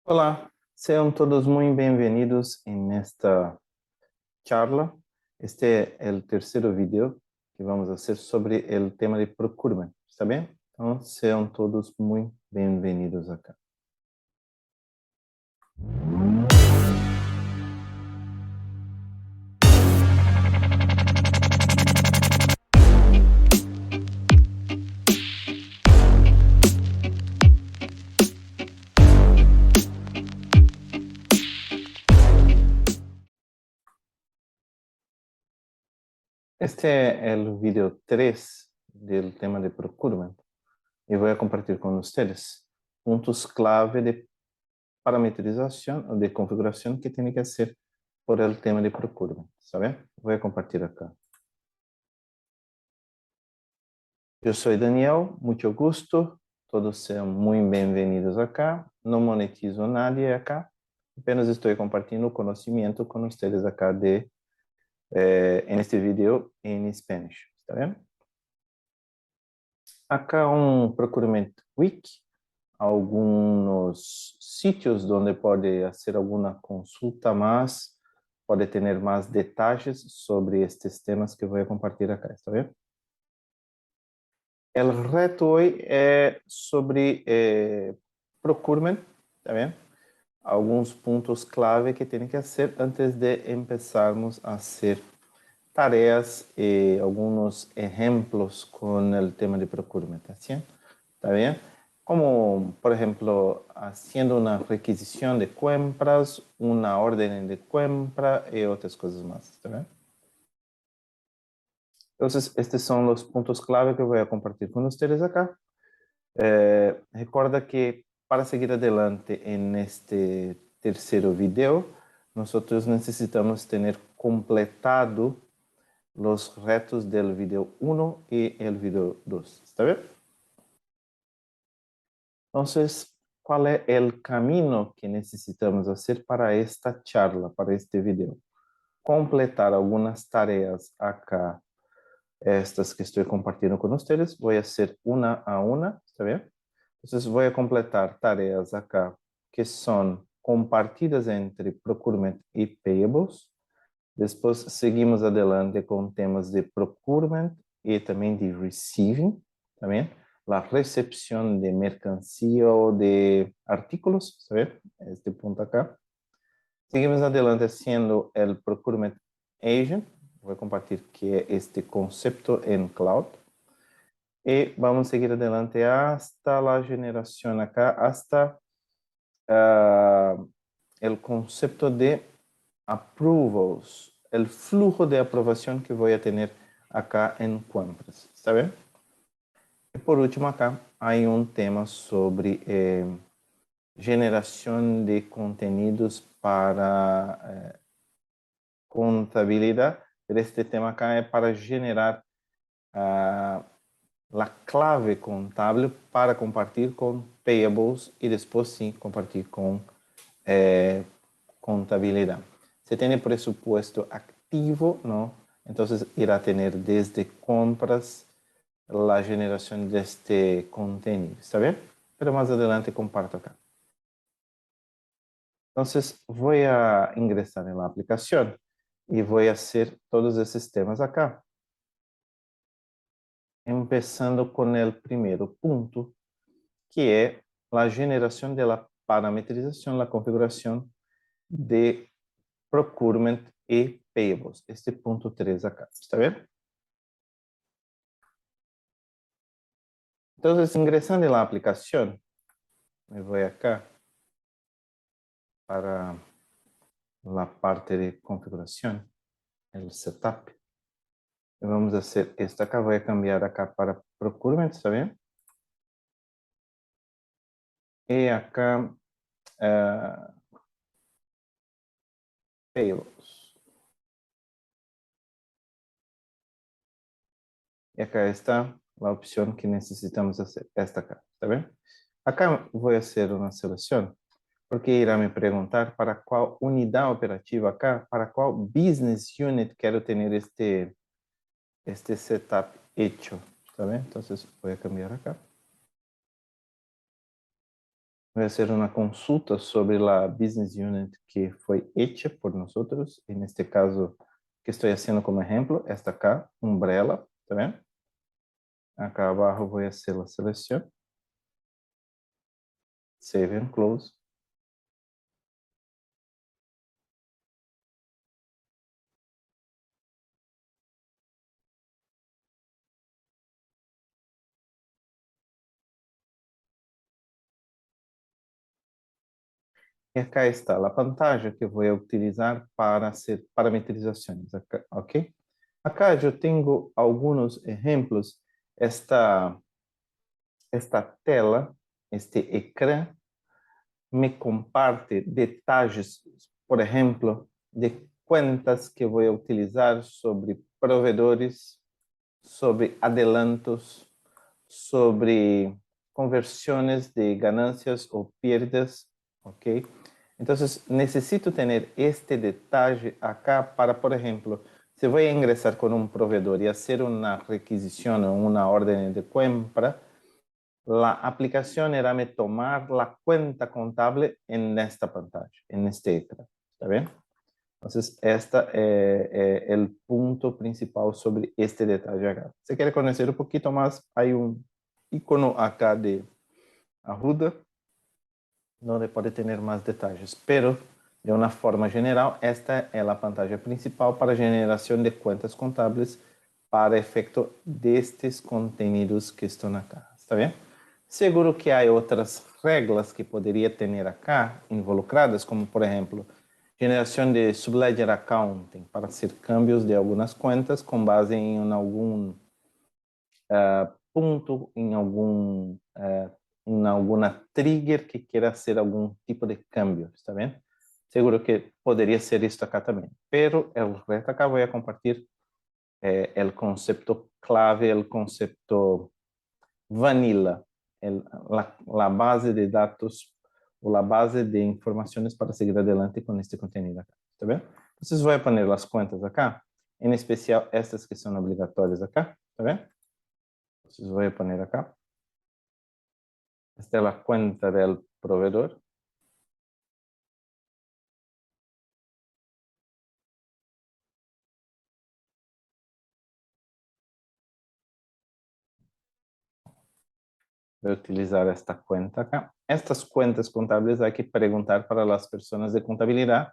Olá, sejam todos muito bem-vindos em esta charla. Este é o terceiro vídeo que vamos fazer sobre o tema de procurement, está bem? Então, sejam todos muito bem-vindos acá. Este é o vídeo 3 do tema de procurement e vou compartilhar com vocês pontos clave de parametrização ou de configuração que tem que fazer por el tema de procurement, está bem? Vou compartilhar acá. Eu sou Daniel, muito gosto. Todos sejam muito bem-vindos acá. Não monetizo nadie acá. Apenas estou compartilhando conhecimento com vocês acá en este vídeo em Spanish. Está bem? Acá Procurement Week, alguns sítios onde pode fazer alguma consulta mais, pode ter mais detalhes sobre estes temas que vou compartilhar acá. Está bem? El reto hoy é sobre procurement, tá bem? Alguns pontos clave que tem que fazer antes de começarmos a fazer tarefas e alguns exemplos com o tema de procurement, assim? Tá bem? Como, por exemplo, haciendo uma requisição de compras, uma ordem de compra e outras coisas mais, tá bem? Entonces, estes são os pontos clave que eu vou compartilhar com vocês acá. Recorda que para seguir adelante en este terceiro vídeo, nós necessitamos ter completado os retos do vídeo 1 e o vídeo 2. ¿Está bem? Então, qual é o caminho que necessitamos fazer para esta charla, para este vídeo? Completar algumas tarefas acá, estas que estou compartilhando com vocês. Vou fazer uma a uma, está bem? Entonces voy a completar tareas acá que son compartidas entre procurement y payables. Después seguimos adelante con temas de procurement y también de receiving, también la recepción de mercancía o de artículos, ¿sabes? Este punto acá. Seguimos adelante haciendo el procurement agent. Voy a compartir que es este concepto en cloud. Y vamos a seguir adelante hasta la generación acá, hasta el concepto de approvals, el flujo de aprobación que voy a tener acá en compras, ¿está bien? Y por último acá hay un tema sobre generación de contenidos para contabilidad, pero este tema acá es para generar la clave contable para compartir con payables y después sí compartir con contabilidad. Se tiene presupuesto activo, ¿no? Entonces irá a tener desde compras la generación de este contenido, ¿está bien? Pero más adelante comparto acá. Entonces voy a ingresar en la aplicación y voy a hacer todos esos temas acá. Empezando con el primeiro punto, que é a generação da parametrização, a configuração de procurement e payables. Este ponto 3 acá, está vendo? Então, ingresando na aplicação, eu vou acá para a parte de configuração, o setup. E vamos fazer esta acá, vou cambiar acá para procurement, está vendo? E acá payables. E acá está a opção que necessitamos fazer, esta acá, está bem? Acá vou fazer uma seleção, porque irá me perguntar para qual unidade operativa acá, para qual business unit quero ter este setup hecho, está bem? Então, vou cambiar acá. Voy a hacer una consulta sobre la business unit que fue hecha por nosotros. En este caso, que estoy haciendo como ejemplo, esta acá, Umbrella, ¿está bien? Acá abajo voy a hacer la selección. Save and close. E acá está a pantalla que eu vou utilizar para hacer parametrizações, ok? Acá eu tenho alguns exemplos. Esta tela, este ecrã, me comparte detalhes, por exemplo, de contas que vou utilizar sobre provedores, sobre adelantos, sobre conversões de ganancias ou perdas, ok? Então, necessito ter este detalhe acá para, por exemplo, se vou ingressar com um provedor e fazer uma requisição ou uma ordem de compra, a aplicação irá me tomar a conta contábil nesta pantalla, neste ecrã. ¿Está bem? Então, este é o ponto principal sobre este detalhe acá. Se quer conhecer um pouquinho mais, há icono acá de ajuda, onde pode ter mais detalhes. Pero, de uma forma geral, esta é a pantalla principal para geração de contas contábeis para efeito destes contenidos que estão acá. Está bem? Seguro que há outras regras que poderia ter acá involucradas, como, por exemplo, geração de subledger accounting para fazer cambios de algumas contas com base em algum ponto, em alguma trigger que queira ser algum tipo de cambio, está bem? Seguro que poderia ser isto acá também. Pero el resto acá voy a compartir el concepto clave, el concepto vanilla, la base de dados ou la base de informações para seguir adelante com este contenido acá, está bem? Vocês vão poner as contas acá, em especial estas que são obrigatórias acá, está bem? Vocês vão poner acá. Esta es la cuenta del proveedor. Voy a utilizar esta cuenta acá. Estas cuentas contables hay que preguntar para las personas de contabilidad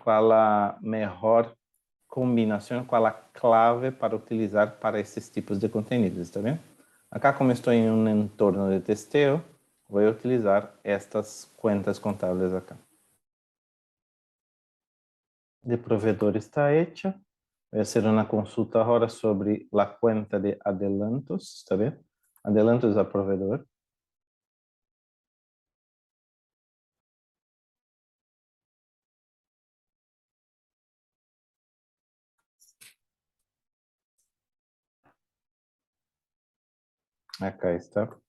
cuál la mejor combinación, cuál la clave para utilizar para esses tipos de contenidos, está bien? Acá, como estou em um entorno de testeo, vou utilizar estas cuentas contábeis acá. De provedor está hecha. Vou fazer uma consulta agora sobre a cuenta de adelantos, está bem? Adelantos a provedor. Acá está.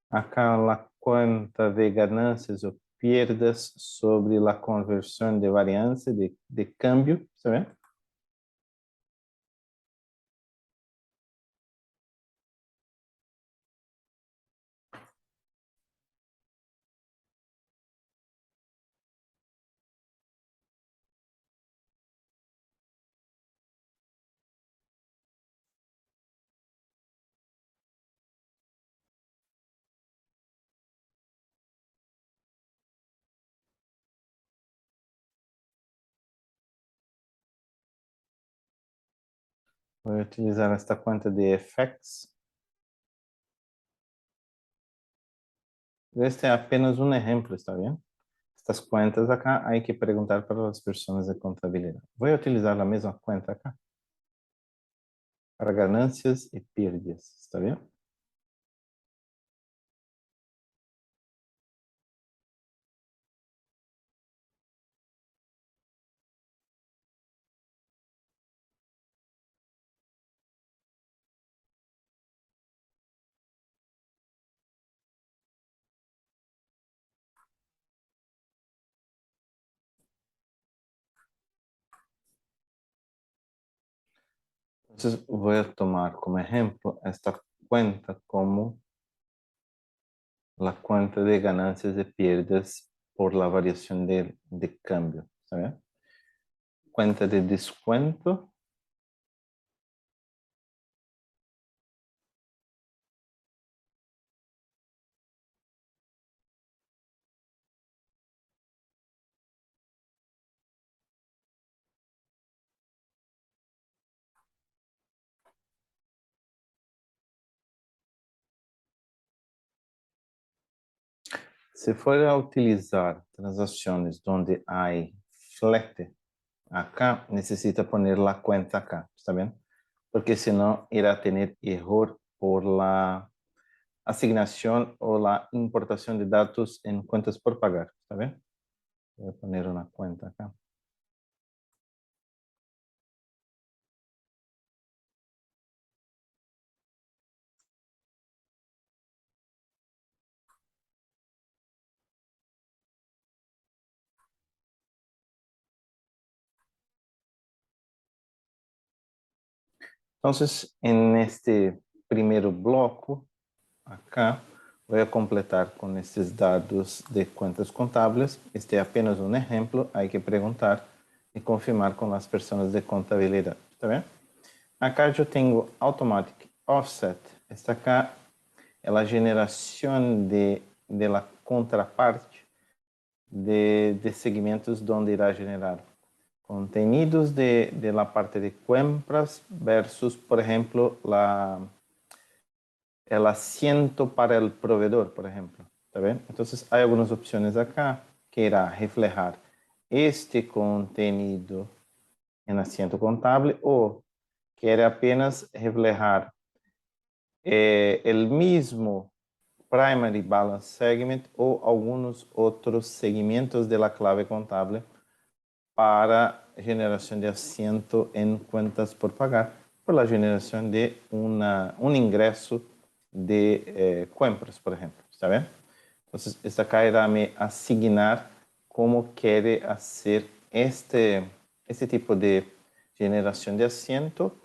Acá a cuenta de ganancias ou perdas sobre a conversão de variância de câmbio, está bem? Vou utilizar esta conta de FX. Este é apenas um exemplo, está bem? Estas cuentas acá hay que preguntar para las personas de contabilidad. Voy a utilizar la misma cuenta acá para ganancias y pérdidas, ¿está bien? Entonces voy a tomar como ejemplo esta cuenta como la cuenta de ganancias y pérdidas por la variación de cambio. ¿Está bien? Cuenta de descuento. Si fuera a utilizar transacciones donde hay flete acá, necesita poner la cuenta acá, ¿está bien? Porque si no, irá a tener error por la asignación o la importación de datos en cuentas por pagar, ¿está bien? Voy a poner una cuenta acá. Entonces, en este primer bloco, acá, voy a completar con estos datos de cuentas contables. Este es apenas un ejemplo, hay que preguntar y confirmar con las personas de contabilidad. ¿Está bien? Acá yo tengo Automatic Offset. Esta acá es la generación de la contraparte de segmentos donde irá a generar contenidos de la parte de compras versus, por ejemplo, el asiento para el proveedor, por ejemplo. ¿Está bien? Entonces hay algunas opciones acá que irá a reflejar este contenido en asiento contable o quiere apenas reflejar el mismo primary balance segment o algunos otros segmentos de la clave contable para generación de asiento en cuentas por pagar, por la generación de un ingreso de compras, por ejemplo. ¿Está bien? Entonces, esta acá irá a me asignar cómo quiere hacer este tipo de generación de asiento,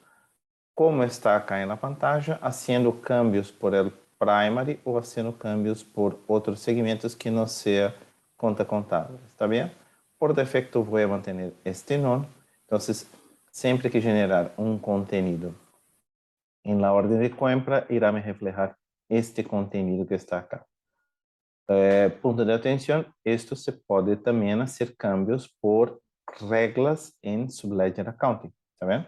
como está acá en la pantalla, haciendo cambios por el primary o haciendo cambios por otros segmentos que no sea conta contable. ¿Está bien? Por defecto voy a mantener este none. Entonces, siempre que generar un contenido en la orden de compra, irá me reflejar este contenido que está acá. Punto de atención, esto se puede también hacer cambios por reglas en Subledger Accounting. ¿Está bien?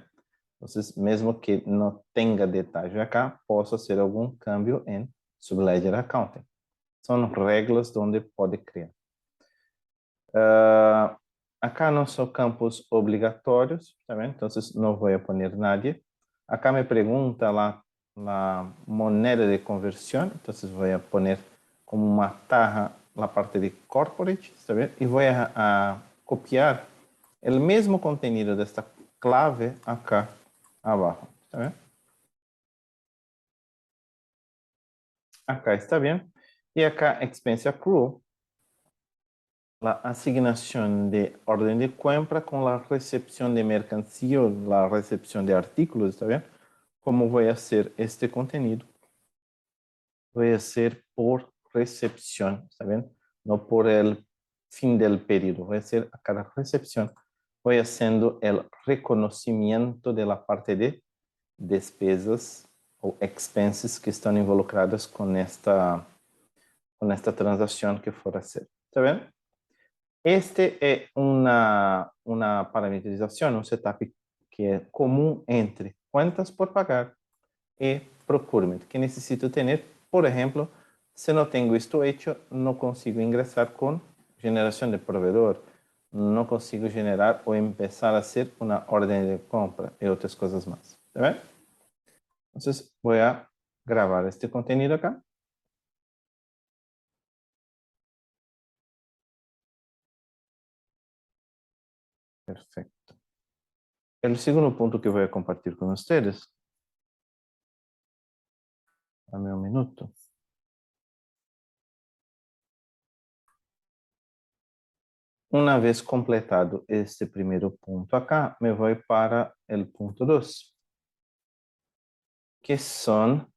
Entonces, mesmo que no tenga detalle acá, puedo hacer algún cambio en Subledger Accounting. Son reglas donde puede crear. Acá no son campos obligatorios, ¿está bien? Entonces no voy a poner nadie. Acá me pregunta la moneda de conversión, entonces voy a poner como una taja la parte de corporate, ¿está bien? Y voy a copiar el mismo contenido de esta clave acá abajo, ¿está bien? Acá está bien. Y acá expense accrual, la asignación de orden de compra con la recepción de mercancía o la recepción de artículos, ¿está bien? ¿Cómo voy a hacer este contenido? Voy a hacer por recepción, ¿está bien? No por el fin del periodo. Voy a hacer a cada recepción, voy haciendo el reconocimiento de la parte de despesas o expenses que están involucradas con esta transacción que for a hacer. ¿Está bien? Este es una parametrización, un setup que es común entre cuentas por pagar y procurement, que necesito tener, por ejemplo, si no tengo esto hecho, no consigo ingresar con generación de proveedor, no consigo generar o empezar a hacer una orden de compra y otras cosas más. ¿Está bien? Entonces voy a grabar este contenido acá. Perfecto. El segundo punto que voy a compartir con ustedes, dame un minuto. Una vez completado este primeiro ponto acá, me voy para el punto 2. que son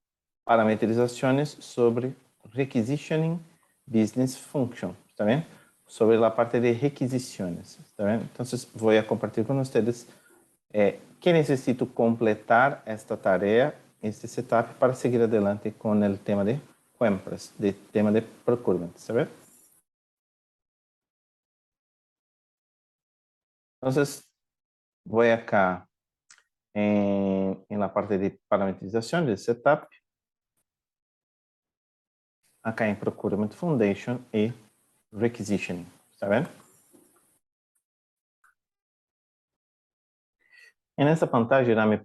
parametrizaciones sobre Requisitioning Business Function, ¿está bien? Sobre la parte de requisiciones, ¿está bien? Entonces voy a compartir con ustedes que necesito completar esta tarea, este setup, para seguir adelante con el tema de compras, de tema de procurement, ¿está bien? Entonces voy acá en la parte de parametrización del setup, acá en Procurement Foundation y Requisitioning, ¿está bien? En esta pantalla irá me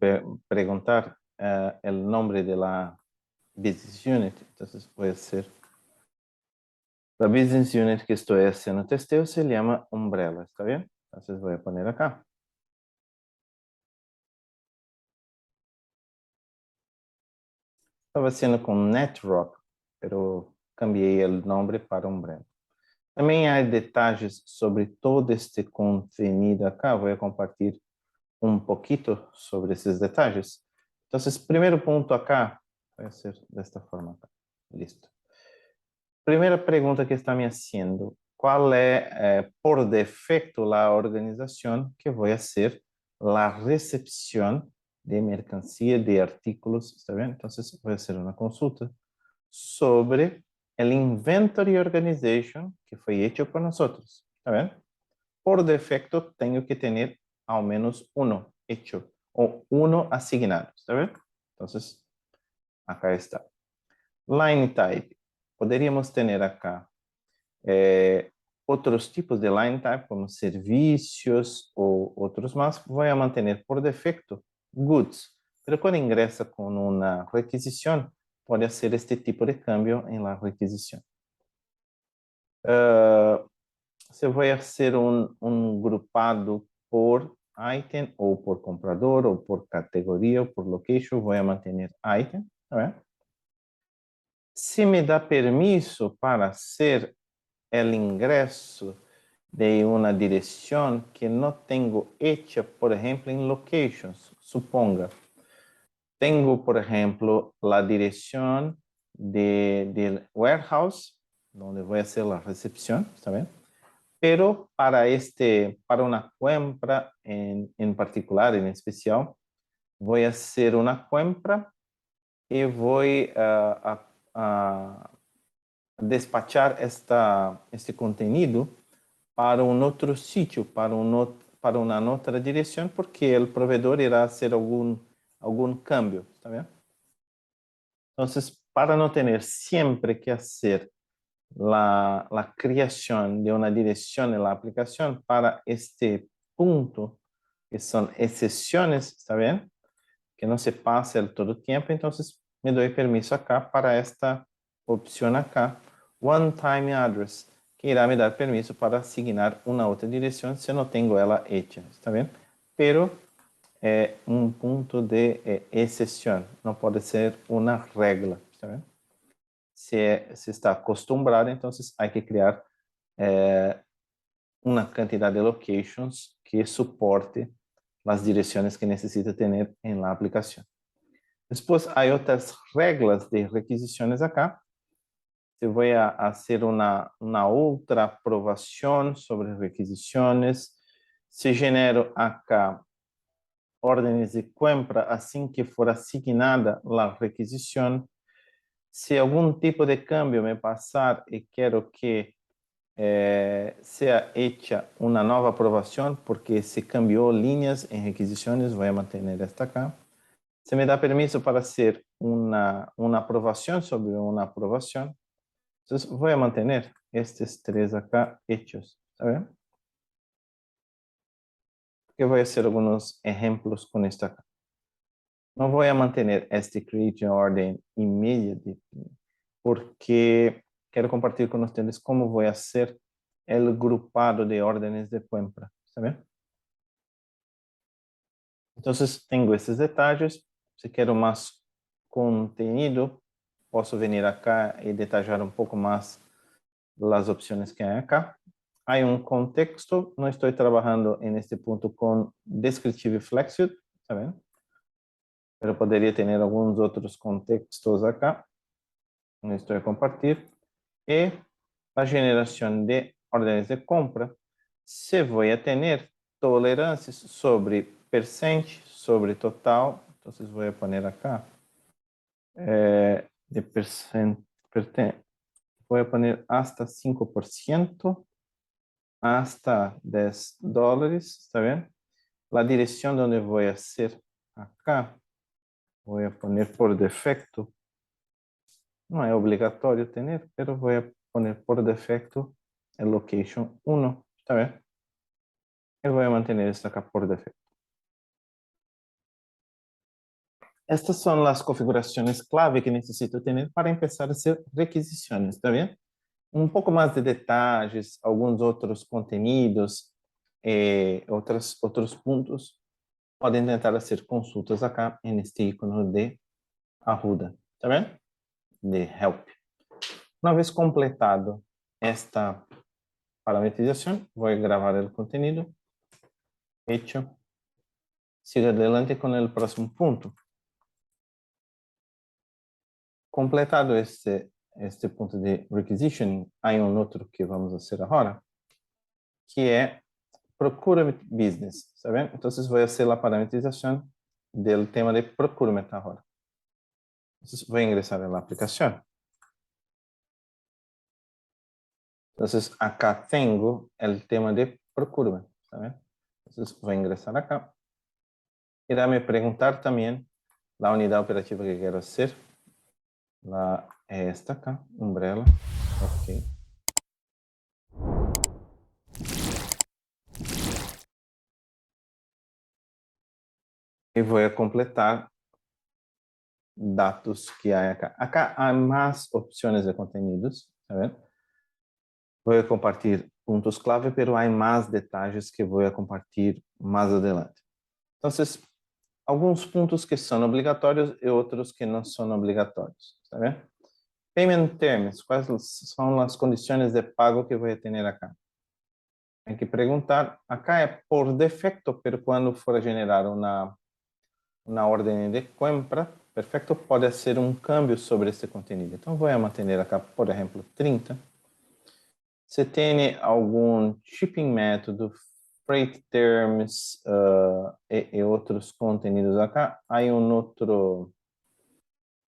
preguntar el nombre de la Business Unit, entonces voy a hacer la Business Unit que estoy haciendo testeo, se llama Umbrella, ¿está bien? Entonces voy a poner acá. Estaba haciendo con NetRock, pero cambié el nombre para Umbrella. Também há detalles sobre todo este contenido acá. Voy a compartir un poquito sobre esos detalles. Entonces, primer punto acá, voy a hacer de esta forma acá. Listo. Primera pregunta que está me haciendo, ¿cuál es por defecto la organización que voy a hacer la recepción de mercancía, de artículos? ¿Está bien? Entonces, voy a hacer una consulta sobre el inventory organization que fue hecho por nosotros. ¿Está bien? Por defecto tengo que tener al menos uno hecho o uno asignado. ¿Está bien? Entonces, acá está. Line type. Podríamos tener acá otros tipos de line type como servicios o otros más. Voy a mantener por defecto goods. Pero cuando ingresa con una requisición, puede hacer este tipo de cambio en la requisición. Se voy a hacer un grupado por item o por comprador o por categoría o por location, voy a mantener item. Si me da permiso para hacer el ingreso de una dirección que no tengo hecha, por ejemplo, en locations, suponga, tengo, por ejemplo, la dirección del warehouse, donde voy a hacer la recepción, ¿está bien? Pero para una compra en particular, en especial, voy a hacer una compra y voy a despachar este contenido para un otro sitio, para una otra dirección, porque el proveedor irá a hacer algún cambio, ¿está bien? Entonces, para no tener siempre que hacer la creación de una dirección en la aplicación para este punto, que son excepciones, ¿está bien? Que no se pase el todo tiempo, entonces me doy permiso acá para esta opción acá, One Time Address, que irá me dar permiso para asignar una otra dirección si no tengo ela hecha, ¿está bien? Pero un punto de excepción, no puede ser una regla, ¿está bien? Se está acostumbrado, entonces hay que crear una cantidad de locations que soporte las direcciones que necesita tener en la aplicación. Después hay otras reglas de requisiciones acá. Se voy a hacer una otra aprobación sobre requisiciones. Se genero acá órdenes de compra assim que for asignada la requisición. Se algún tipo de cambio me pasar y quiero que sea hecha una nueva aprobación porque se cambió líneas en requisiciones, voy a mantener esta acá. Se me da permiso para hacer una aprobación sobre una aprobación. Entonces voy a mantener estos tres acá hechos. ¿Está bien? Que voy a hacer algunos ejemplos con esto acá. No voy a mantener este create orden immediate porque quiero compartir con ustedes cómo voy a hacer el grupado de órdenes de compra. ¿Está bien? Entonces tengo estos detalles. Si quiero más contenido, posso venir acá y detallar un poco más las opciones que hay acá. Hay un contexto, no estoy trabajando en este punto con Descriptive Flexit, ¿está bien? pero poderia ter alguns outros contextos acá. Esto a compartir. E a geração de ordens de compra, se vou ter tolerâncias sobre percent, sobre total. Então, vou poner acá de percent, vou poner hasta 5%, hasta $10, ¿está bien? La dirección donde voy a hacer acá, voy a poner por defecto, no es obligatorio tener, pero voy a poner por defecto el location 1, ¿está bien? Y voy a mantener esto acá por defecto. Estas son las configuraciones clave que necesito tener para empezar a hacer requisiciones, ¿está bien? Um pouco mais de detalhes, alguns outros contenidos, outros pontos, podem tentar ser consultas acá neste ícone de ajuda, tá vendo? De help. Uma vez completado esta parametrização, vou gravar o conteúdo. Hecho. Siga adelante com o próximo ponto. Completado este ponto de requisitioning, há outro que vamos fazer agora, que é Procurement Business, ¿está bien? Entonces voy a hacer la parametrización del tema de Procurement ahora. Entonces voy a ingresar en la aplicación. Entonces acá tengo el tema de Procurement, ¿está bien? Entonces voy a ingresar acá. Irá me preguntar también la unidad operativa que quiero hacer. Esta acá, Umbrella. Ok. E vou completar dados que há acá. Acá há mais opções de conteúdos, tá vendo? Vou compartilhar pontos clave, pero há mais detalhes que vou compartilhar mais adelante. Então, alguns pontos que são obrigatórios e outros que não são obrigatórios, tá vendo? Payment terms, quais são as condições de pago que vou ter acá? Tem que perguntar, acá é por defecto, pero quando for generar uma ordem de compra, perfeito, pode ser um câmbio sobre esse conteúdo. Então, vou manter acá, por exemplo, 30. Se tem algum shipping método, freight terms e outros conteúdos acá, há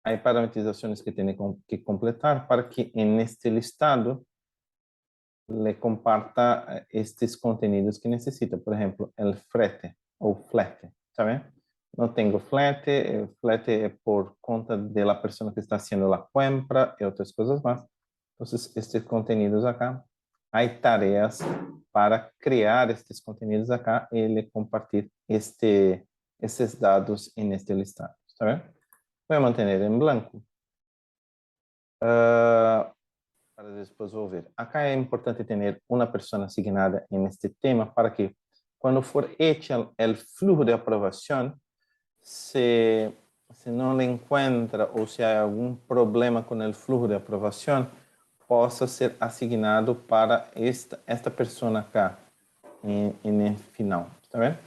há parametrizações que tem que completar para que neste listado le comparta estes conteúdos que necessita. Por exemplo, o frete ou flete, ¿sabe? Não tenho flete, o flete é por conta da pessoa que está fazendo a compra e outras coisas mais. Então, estes conteúdos acá, há tarefas para criar estes conteúdos acá e ele compartilhar esses dados neste listado, está bem? Vou manter em branco. Para depois vou ver. Acá é importante ter uma pessoa asignada neste tema para que, quando for hecho o fluxo de aprovação, se não encontra ou se há algum problema com o fluxo de aprovação, possa ser asignado para esta pessoa acá no final, está bem?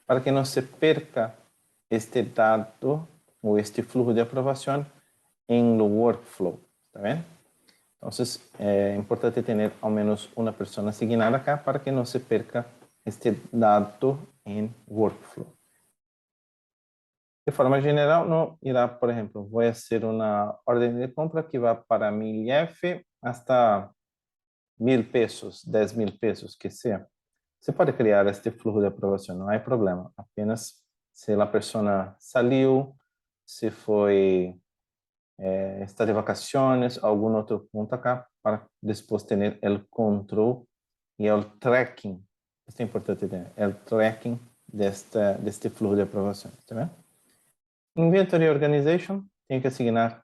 Para que não se perca este dado ou este fluxo de aprovação em lo workflow, está bem? Então, é importante ter ao menos uma pessoa asignada acá para que não se perca este dado em workflow. De forma geral, não irá, por exemplo, vou fazer uma ordem de compra que vai para 1000 F hasta 1000 pesos, 10.000 pesos, que seja. Você pode criar este fluxo de aprovação, não há problema. Apenas se a pessoa saiu, se foi, está de vacaciones, algum outro ponto acá, para depois ter o controle e o tracking. Isso é importante ter, o tracking deste fluxo de aprovação, tá vendo? Inventory Organization, tem que asignar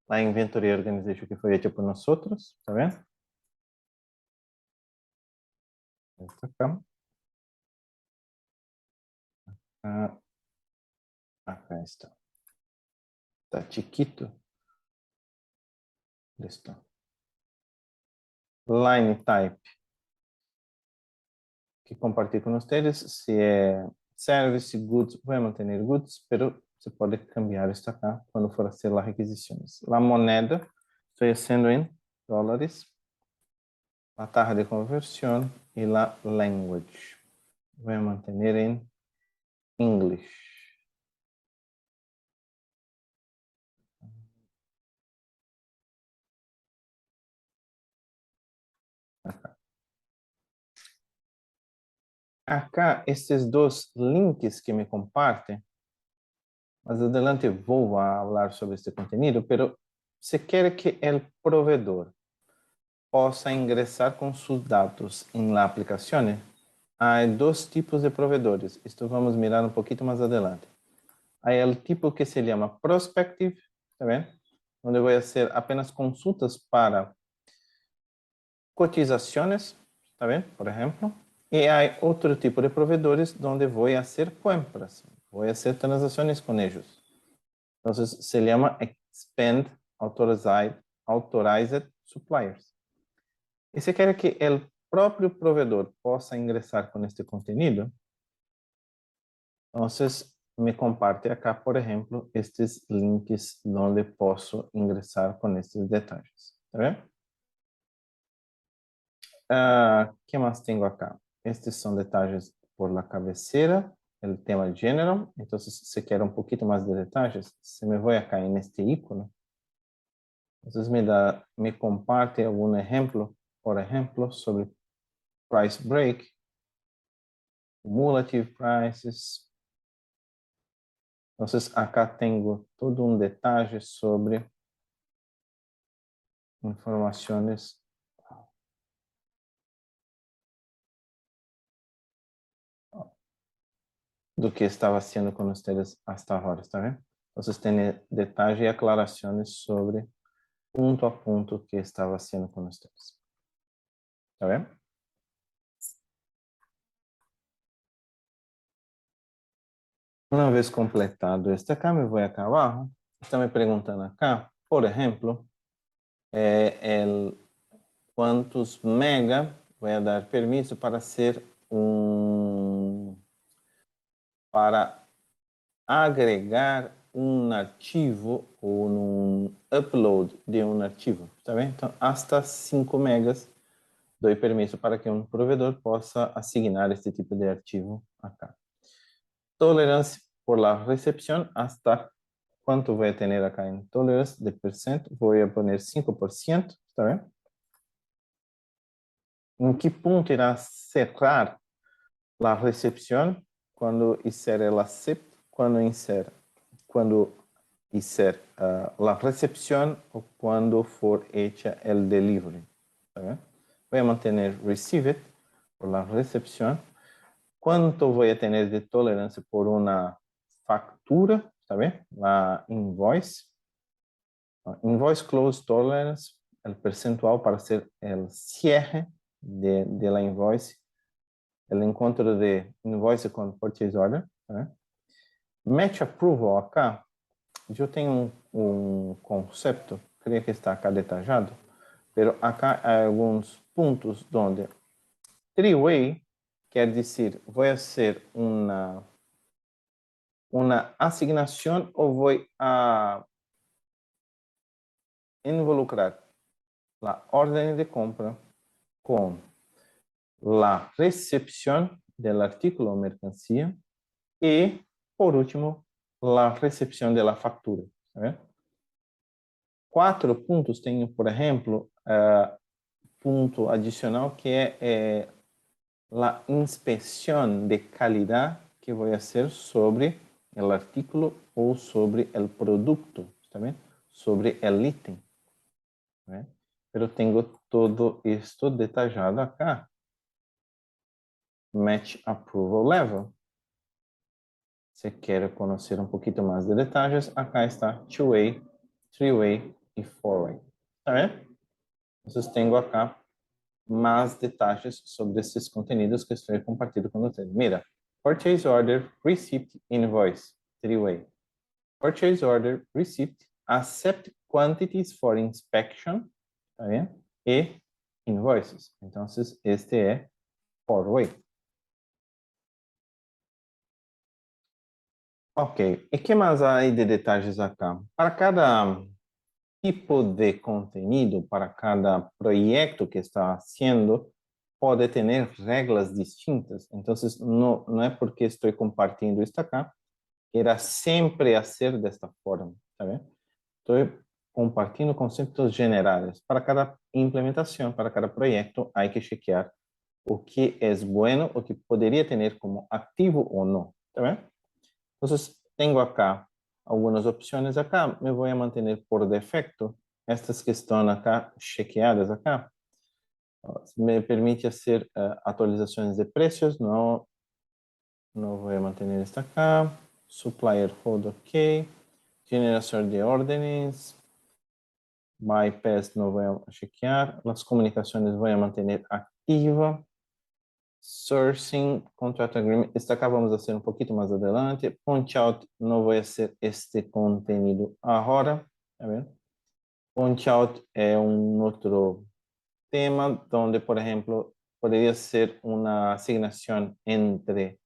a Inventory Organization que foi feita por nós outros, tá vendo? Esta acá. Acá está. Está chiquito. Listo. Line Type. Que compartilho com vocês, se service, goods, voy a mantener goods, pero se puede cambiar esto acá cuando fuera a hacer las requisiciones. La moneda, estoy haciendo en dólares. La taja de conversión y la language. Voy a mantener en English. Acá, estes dos links que me compartem, mais adelante vou a falar sobre este conteúdo, pero se quer que o provedor possa ingressar com seus dados em la aplicação, há dois tipos de provedores. Isto vamos mirar um pouquinho mais adelante. Há o tipo que se chama prospective, tá vendo? Onde vou fazer apenas consultas para cotizações, tá vendo? Por exemplo. E há outro tipo de provedores onde vou fazer compras, vou fazer transações com eles. Então, se chama Expand Authorized Suppliers. E se quer que o próprio provedor possa ingressar com este conteúdo, então, me comparte acá, por exemplo, estes links onde posso ingressar com estes detalhes. Tá vendo? ¿Qué más tengo acá? Estos son detalles por la cabecera, el tema general. Entonces, si quiero un poquito más de detalles, se me voy acá en este icono. Entonces, me comparte algún ejemplo, por ejemplo, sobre price break, cumulative prices. Entonces, acá tengo todo un detalle sobre informaciones do que estaba haciendo con ustedes hasta ahora, ¿está bien? Entonces, tiene detalle y aclaraciones sobre punto a punto que estaba haciendo con ustedes. ¿Está bien? Una vez completado este acá, me voy acá abajo. Está me preguntando acá, por ejemplo, cuántos mega voy a dar permiso para hacer para agregar un archivo o un upload de un archivo, ¿está bien? Entonces, hasta 5 megas doy permiso para que un proveedor possa asignar este tipo de archivo acá. Tolerancia por la recepción, hasta cuánto voy a tener acá en tolerancia de percent, voy a poner 5%, ¿está bien? ¿En qué punto irá cerrar la recepción? Cuando hicer el accept, cuando hicer la recepción o cuando for hecha el delivery. ¿Está bien? Voy a mantener received por la recepción. ¿Cuánto voy a tener de tolerancia por una factura? ¿Está bien? La invoice. Invoice close tolerance, el percentual para hacer el cierre de la invoice, el encuentro de invoice con purchase order. ¿Está bien? Match approval acá, yo tengo un concepto, creo que está acá detallado, pero acá hay algunos puntos donde three-way quer decir, voy a hacer una asignación o voy a involucrar la orden de compra con la recepción del artículo o mercancía y, por último, la recepción de la factura. ¿Tá? 4 puntos tenho, por exemplo, punto adicional que é a inspeção de qualidade que vou fazer sobre o artículo ou sobre o produto, tá vendo? Sobre o item. Né? Eu tenho todo isto detalhado acá. Match Approval Level. Se quer conhecer um pouquinho mais de detalhes, acá está two-way, three-way e four-way. Tá vendo? Então, tenho acá mais detalhes sobre esses conteúdos que estou compartilhando com vocês. Mira, Purchase Order, Receipt, Invoice, three-way. Purchase Order, Receipt, Accept Quantities for Inspection, tá vendo? E Invoices. Então, este é four-way. Ok, e que mais há de detalhes acá? Para cada tipo de contenido, para cada proyecto que está haciendo, puede tener reglas distintas. Entonces, no es porque estoy compartiendo esto acá, que era siempre hacer de esta forma, ¿está bien? Estoy compartiendo conceptos generales. Para cada implementación, para cada proyecto, hay que chequear o que es bueno o que podría tener como activo o no, ¿está bien? Entonces, tengo acá algunas opciones. Acá me voy a mantener por defecto. Estas que están acá chequeadas acá. Me permite hacer actualizaciones de precios. No voy a mantener esta acá. Supplier hold OK. Generación de órdenes. Bypass no voy a chequear. Las comunicaciones voy a mantener activa. Sourcing, Contract Agreement. Esta acá vamos a hacer un poquito más adelante. Punch Out, no voy a hacer este contenido ahora. A ver. Punch Out es un otro tema donde, por ejemplo, podría ser una asignación entre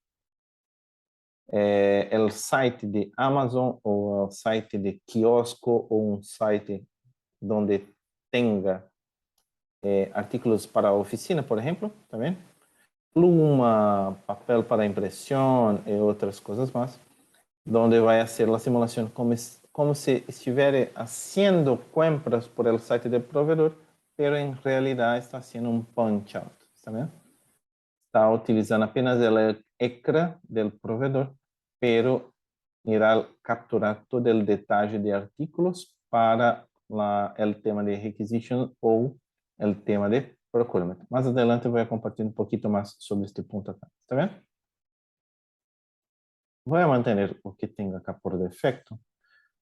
el site de Amazon o el site de kiosco o un site donde tenga artículos para oficina, por ejemplo, también. Pluma, papel para impresión y otras cosas más, donde va a hacer la simulación como si estuviera haciendo compras por el site del proveedor, pero en realidad está haciendo un punch out, ¿está bien? Está utilizando apenas el ecrã del proveedor, pero irá a capturar todo el detalle de artículos para el tema de requisition o el tema de procurement. Más adelante voy a compartir un poquito más sobre este punto acá. ¿Está bien? Voy a mantener lo que tengo acá por defecto.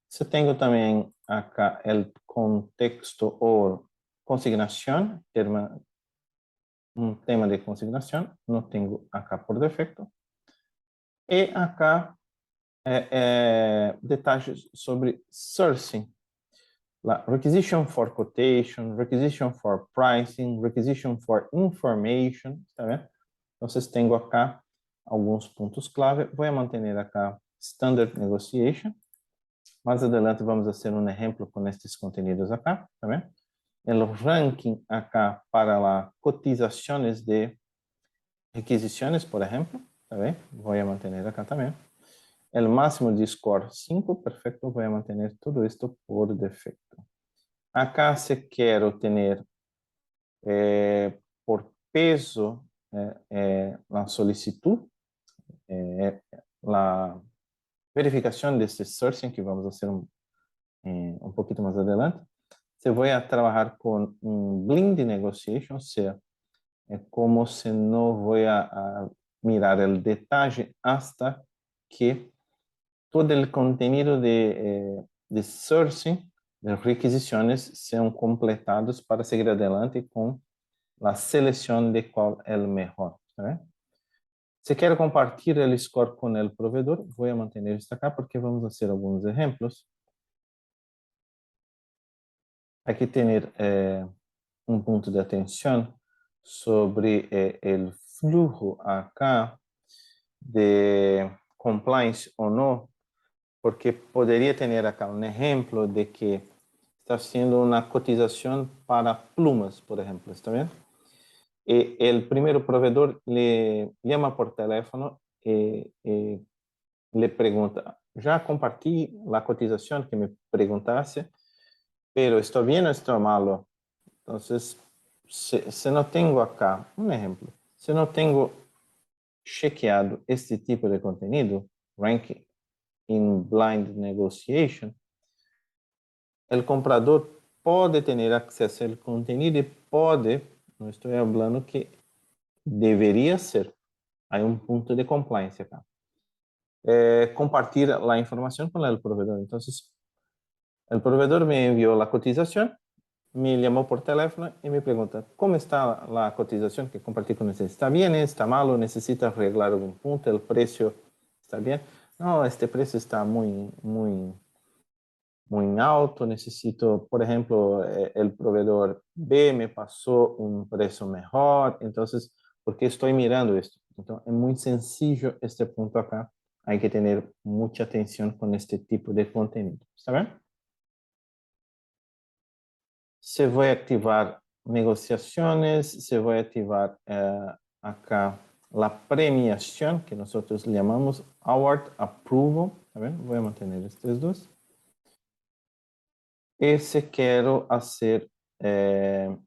Si tengo también acá el contexto o consignación, un tema de consignación, no tengo acá por defecto. E acá detalhes sobre sourcing. La requisition for quotation, requisition for pricing, requisition for information, ¿está bien? Entonces tengo acá algunos puntos clave. Voy a mantener acá standard negotiation. Más adelante vamos a hacer un ejemplo con estos contenidos acá, ¿está bien? El ranking acá para las cotizaciones de requisiciones, por ejemplo, ¿está bien? Voy a mantener acá también. El máximo de score 5, perfecto, voy a mantener todo esto por defecto. Acá si quiero tener por peso la solicitud, la verificación de este sourcing que vamos a hacer un poquito más adelante. Se voy a trabajar con un blind negotiation, o sea, como si no voy a mirar el detalle hasta que todo el contenido de sourcing, de requisiciones, sean completados para seguir adelante con la selección de cuál es el mejor. ¿Tá? Si quiero compartir el score con el proveedor, voy a mantener esto acá porque vamos a hacer algunos ejemplos. Hay que tener un punto de atención sobre el flujo acá de compliance o no, porque podría tener acá un ejemplo de que está haciendo una cotización para plumas, por ejemplo, ¿está bien? Y el primer proveedor le llama por teléfono y le pregunta, ya compartí la cotización que me preguntaste, pero ¿está bien o está malo? Entonces, si no tengo acá, un ejemplo, si no tengo chequeado este tipo de contenido, ranking in blind negotiation, el comprador puede tener acceso al contenido y puede, no estoy hablando que debería ser, hay un punto de compliance acá, compartir la información con el proveedor. Entonces, el proveedor me envió la cotización, me llamó por teléfono y me pregunta, ¿cómo está la cotización que compartí con usted? ¿Está bien? ¿Está malo? ¿Necesita arreglar algún punto? ¿El precio está bien? No, este precio está muy alto. Necesito, por ejemplo, el proveedor B me pasó un precio mejor. Entonces, ¿por qué estoy mirando esto? Entonces, es muy sencillo este punto acá Hay que tener mucha atención con este tipo de contenido. ¿Está bien? Se vai ativar negociações, se vai ativar acá a premiação, que nós chamamos Award Approval, tá vendo? Vou manter estes dois. E se quero fazer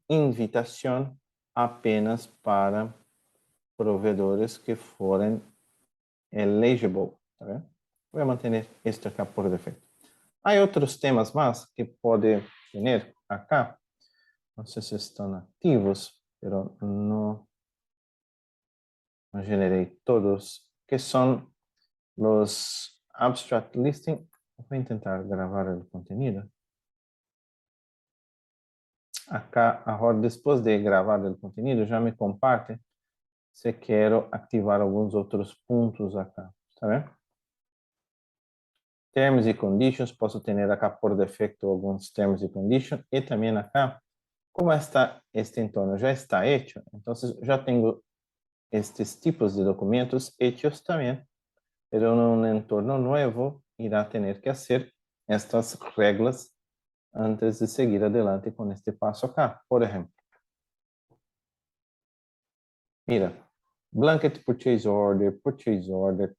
invitação apenas para provedores que forem eligible, tá vendo? Vou manter este acá por defeito. Há outros temas mais que pode ter acá. Não sei se estão ativos, pero não generei todos, que são os abstract listing. Vou tentar gravar o conteúdo. Acá, agora, depois de gravar o conteúdo, já me comparte se quero ativar alguns outros pontos acá, tá vendo? Terms e conditions, posso ter acá por defeito alguns terms e conditions, e também acá, como está este entorno já está hecho, então já tenho estes tipos de documentos hechos também, pero en un entorno nuevo irá a tener que hacer estas reglas antes de seguir adelante con este paso acá. Por ejemplo, mira, blanket purchase order,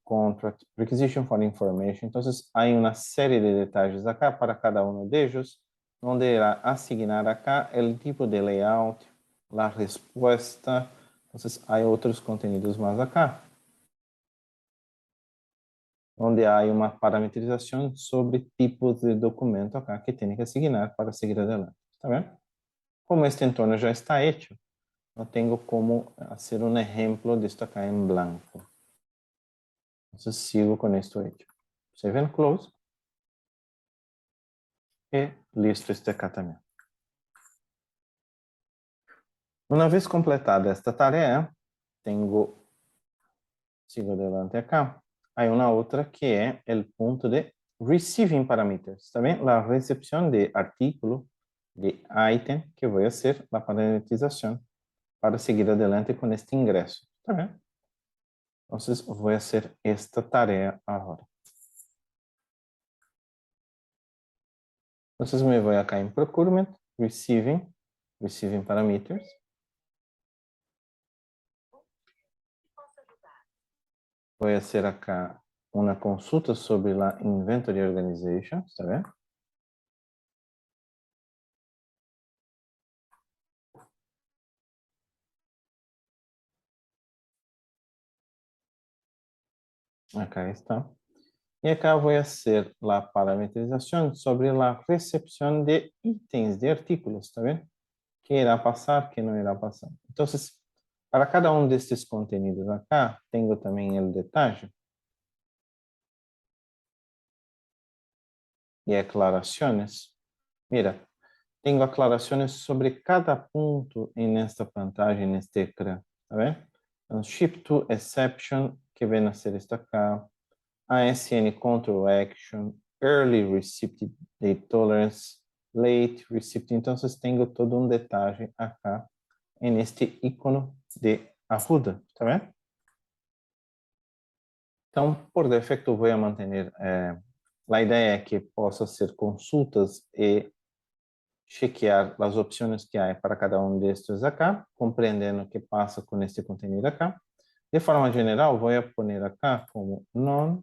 contract, requisition for information. Entonces, hay una serie de detalles acá para cada uno de ellos, donde irá asignar acá el tipo de layout, la respuesta. Entonces, hay otros contenidos más acá, onde há uma parametrização sobre tipos de documento acá que tem que asignar para seguir adelante. Está vendo? Como este entorno já está hecho, não tenho como fazer um exemplo disto acá em branco. Então, sigo com isto hecho. Save and close. E listo este acá também. Uma vez completada esta tarefa, sigo adelante acá. Há uma outra que é o ponto de receiving parameters. Também a recepção de artículo, de item, que vou fazer a parametrização para seguir adelante com este ingresso. Tá bem? Então, vou fazer esta tarefa agora. Então, me vou acá em Procurement, Receiving Parameters. Vou fazer acá uma consulta sobre a Inventory Organization, está bem? Acá está. E acá vou fazer a parametrização sobre a recepção de itens, de artículos, está bem? Que irá passar, que não irá passar. Então, para cada um destes contenidos acá, tenho também o detalhe e aclarações. Mira, tenho aclarações sobre cada ponto nesta pantalla, neste ecrã, tá bem? Então, ship to exception, que vem a ser esta acá, ASN control action, early receipt date tolerance, late receipt. Então, tenho todo um detalhe acá neste ícone de ajuda, tá bem? Então, por defeito, vou manter. A ideia é que possa ser consultas e chequear as opções que há para cada um destes acá, compreendendo o que passa com este conteúdo acá. De forma geral, vou pôr acá como non.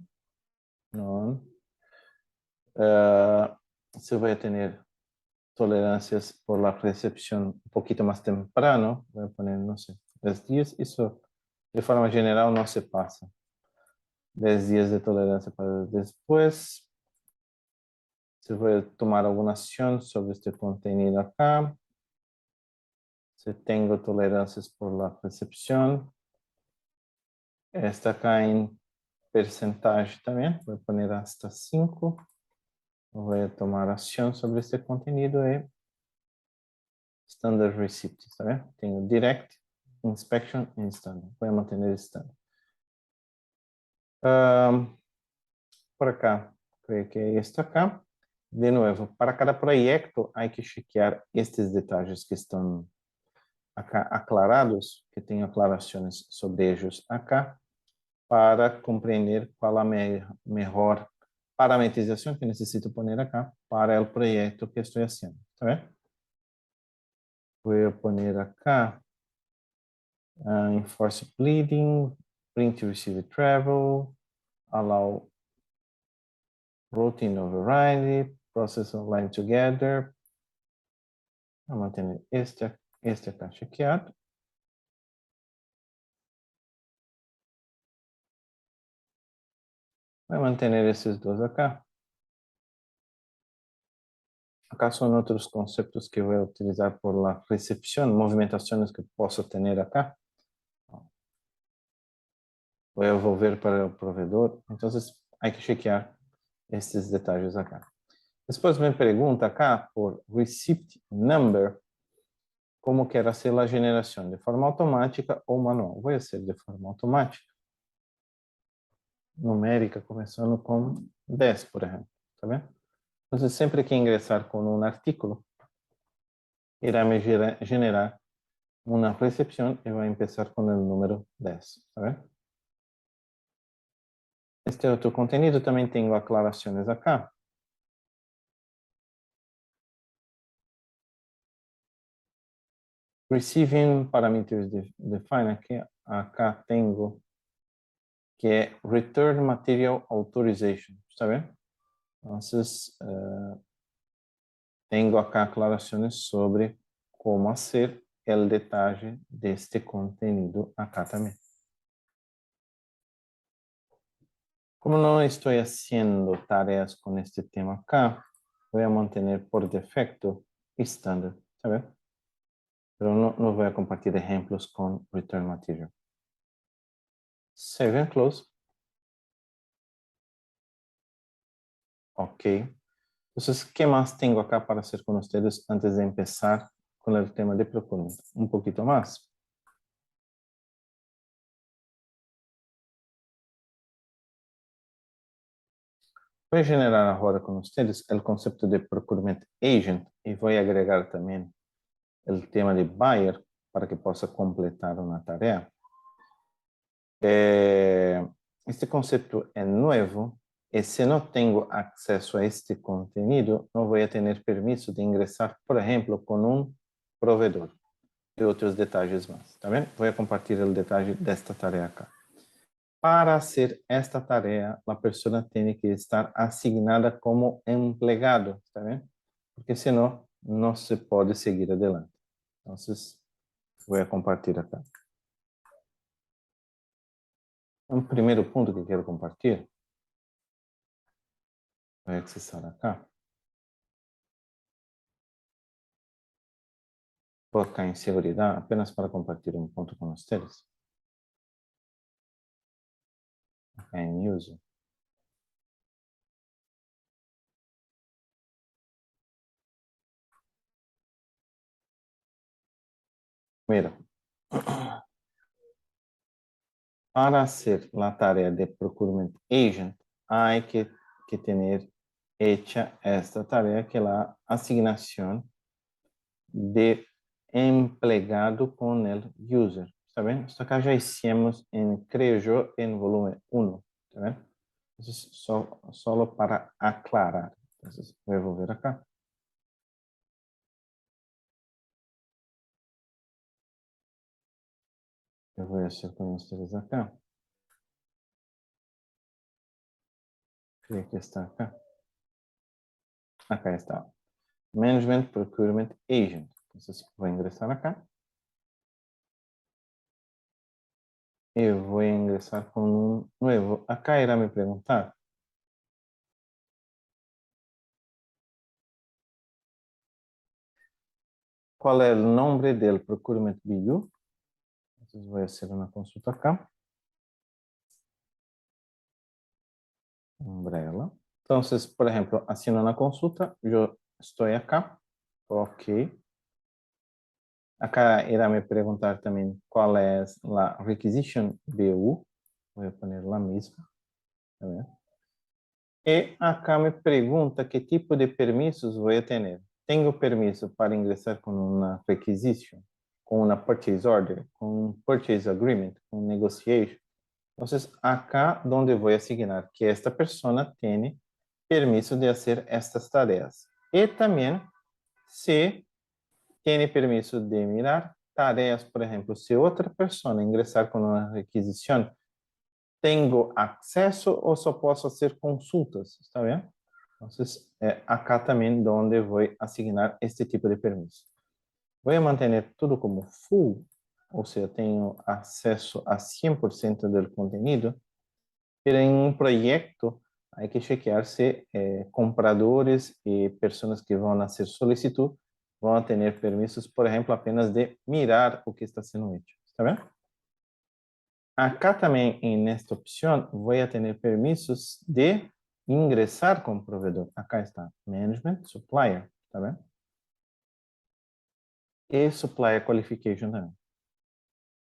Se vai ter tolerâncias por la recepción un poquito más temprano, voy a poner, no sé, 10 días, eso de forma general no se pasa. 10 días de tolerancia para después. Se voy a tomar alguna acción sobre este contenido acá. Se tengo tolerancias por la recepción. Esta acá en porcentaje también, voy a poner hasta 5. Voy a tomar acción sobre este contenido y standard receipt, ¿está bien? Tengo direct, inspection y standard. Voy a mantener standard. Por acá, creo que esto acá. De nuevo, para cada proyecto hay que chequear estos detalles que están acá aclarados, que tenho aclarações sobre ellos acá. para compreender qual a mejor parametrización que necesito poner acá para el proyecto que estoy haciendo. ¿Está bien? Voy a poner acá enforce bleeding, print receive travel, allow routine override, process online together. Vamos a tener este acá chequeado. Voy a mantener esses dos acá. Acá son otros conceptos que voy a utilizar por la recepción, movimentaciones que puedo tener acá. Voy a volver para el proveedor. Entonces hay que chequear estos detalles acá. Después me pregunta acá por receipt number, cómo quiero hacer la generación, de forma automática o manual. Voy a hacer de forma automática. Numérica, começando com 10, por exemplo. Tá vendo? Então, sempre que ingressar com um artículo, irá me generar uma recepção e vai começar com o número 10. Tá vendo? Este outro conteúdo também tenho aclarações acá. Receiving parameters define aqui. Acá tenho que é Return Material Authorization. Está vendo? Então, tenho acá aclarações sobre como fazer o detalhe deste conteúdo acá também. Como não estou haciendo tareas com este tema acá, voy a mantener por defecto estándar, ¿sabes? Pero no voy a compartir ejemplos con Return Material. Save and close. Ok. Entonces, ¿qué más tengo acá para hacer con ustedes antes de empezar con el tema de procurement? Un poquito más. Voy a generar ahora con ustedes el concepto de Procurement Agent y voy a agregar también el tema de Buyer para que possa completar una tarea. Este concepto é novo e se não tenho acesso a este conteúdo, não vou ter permisso de ingressar, por exemplo, com um provedor e outros detalhes mais. Tá vendo? Vou compartilhar o detalhe desta tarefa aqui. Para fazer esta tarefa, a pessoa tem que estar assignada como empregado, tá vendo? Porque senão não se pode seguir adelante. Então, vou compartilhar aqui. Um primeiro ponto que quero compartilhar. Vou acessar acá. Vou acá em segurança, apenas para compartilhar um ponto com vocês. Acá em user. Mira, para hacer la tarea de Procurement Agent, hay que tener hecha esta tarea, que es la asignación de empleado con el user. ¿Está bien? Esto acá ya hicimos en Creo en volumen 1. ¿Está bien? Entonces, solo para aclarar. Entonces, voy a volver acá. Eu vou hacer con ustedes acá. Creo que está acá. Acá está. Management Procurement Agent. Entonces, voy a ingresar acá. Y voy a ingresar con un nuevo. Acá irá me preguntar. ¿Cuál es el nombre del Procurement BU? Entonces, voy a hacer una consulta acá. Umbrella. Entonces, por ejemplo, haciendo una consulta, yo estoy acá. Ok. Acá irá me preguntar también cuál es la Requisition BU. Voy a poner la misma. Y acá me pregunta qué tipo de permisos voy a tener. Tengo permiso para ingresar con una requisition, con una purchase order, con un purchase agreement, con un negotiation. Entonces, acá donde voy a asignar que esta persona tiene permiso de hacer estas tareas. Y también si tiene permiso de mirar tareas, por ejemplo, si otra persona ingresar con una requisición, ¿tengo acceso o solo puedo hacer consultas? ¿Está bien? Entonces, acá también donde voy a asignar este tipo de permiso. Voy a mantener todo como full, o sea, tengo acceso a 100% del contenido, pero en un proyecto hay que chequear si compradores y personas que van a hacer solicitud van a tener permisos, por ejemplo, apenas de mirar o que está siendo hecho. ¿Está bien? Acá también en esta opción voy a tener permisos de ingresar con proveedor. Acá está Management, Supplier. ¿Está bien? Y Supplier Qualification también.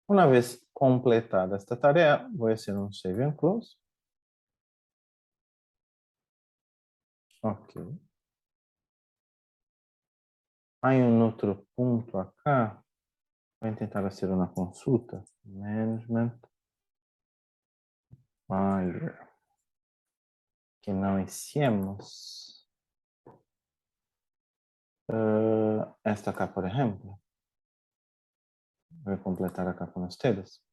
Una vez completada esta tarea, voy a hacer un Save and Close. Ok. Hay un otro punto acá. Voy a intentar hacer una consulta. Management Buyer. Que no hicimos. Esta acá, por ejemplo. Voy a completar acá con ustedes.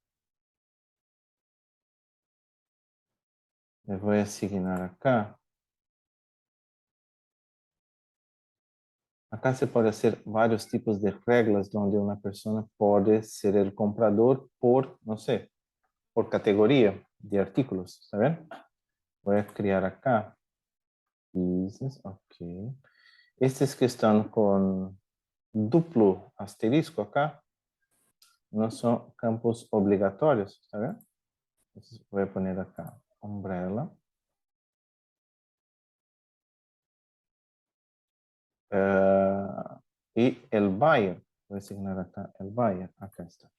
Le voy a asignar acá. Acá se puede hacer varios tipos de reglas donde una persona puede ser el comprador por, no sé, por categoría de artículos. ¿Está bien? Voy a crear acá. Business, ok. Estos que están con duplo asterisco acá no son campos obligatorios, ¿está bien? Entonces voy a poner acá umbrella. Y el buyer, voy a asignar acá el buyer, acá está.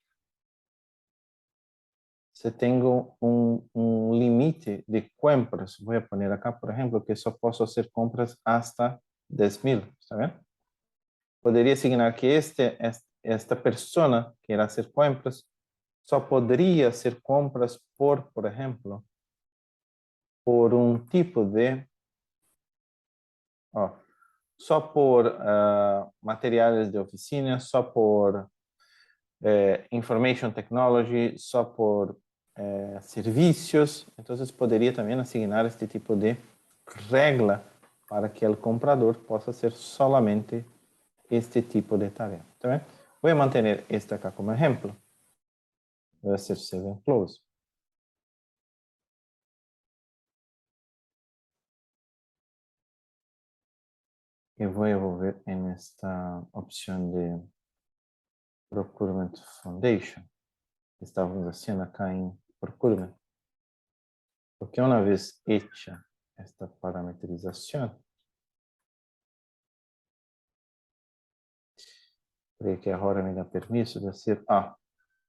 Si tengo un límite de compras, voy a poner acá, por ejemplo, que solo puedo hacer compras hasta 10,000, ¿está bien? Podría asignar que esta persona que quiera hacer compras só podría hacer compras por ejemplo, por un tipo de, ó, só por materiales de oficina, só por information technology, só por servicios. Entonces podría también asignar este tipo de regla para que el comprador possa hacer solamente este tipo de tarea. ¿Está bien? Voy a mantener este acá como ejemplo. Voy a hacer save and close. Y voy a volver en esta opción de Procurement Foundation. Que estávamos haciendo acá en Procurement. Porque una vez hecha esta parametrización, creo que ahora me da permiso de decir,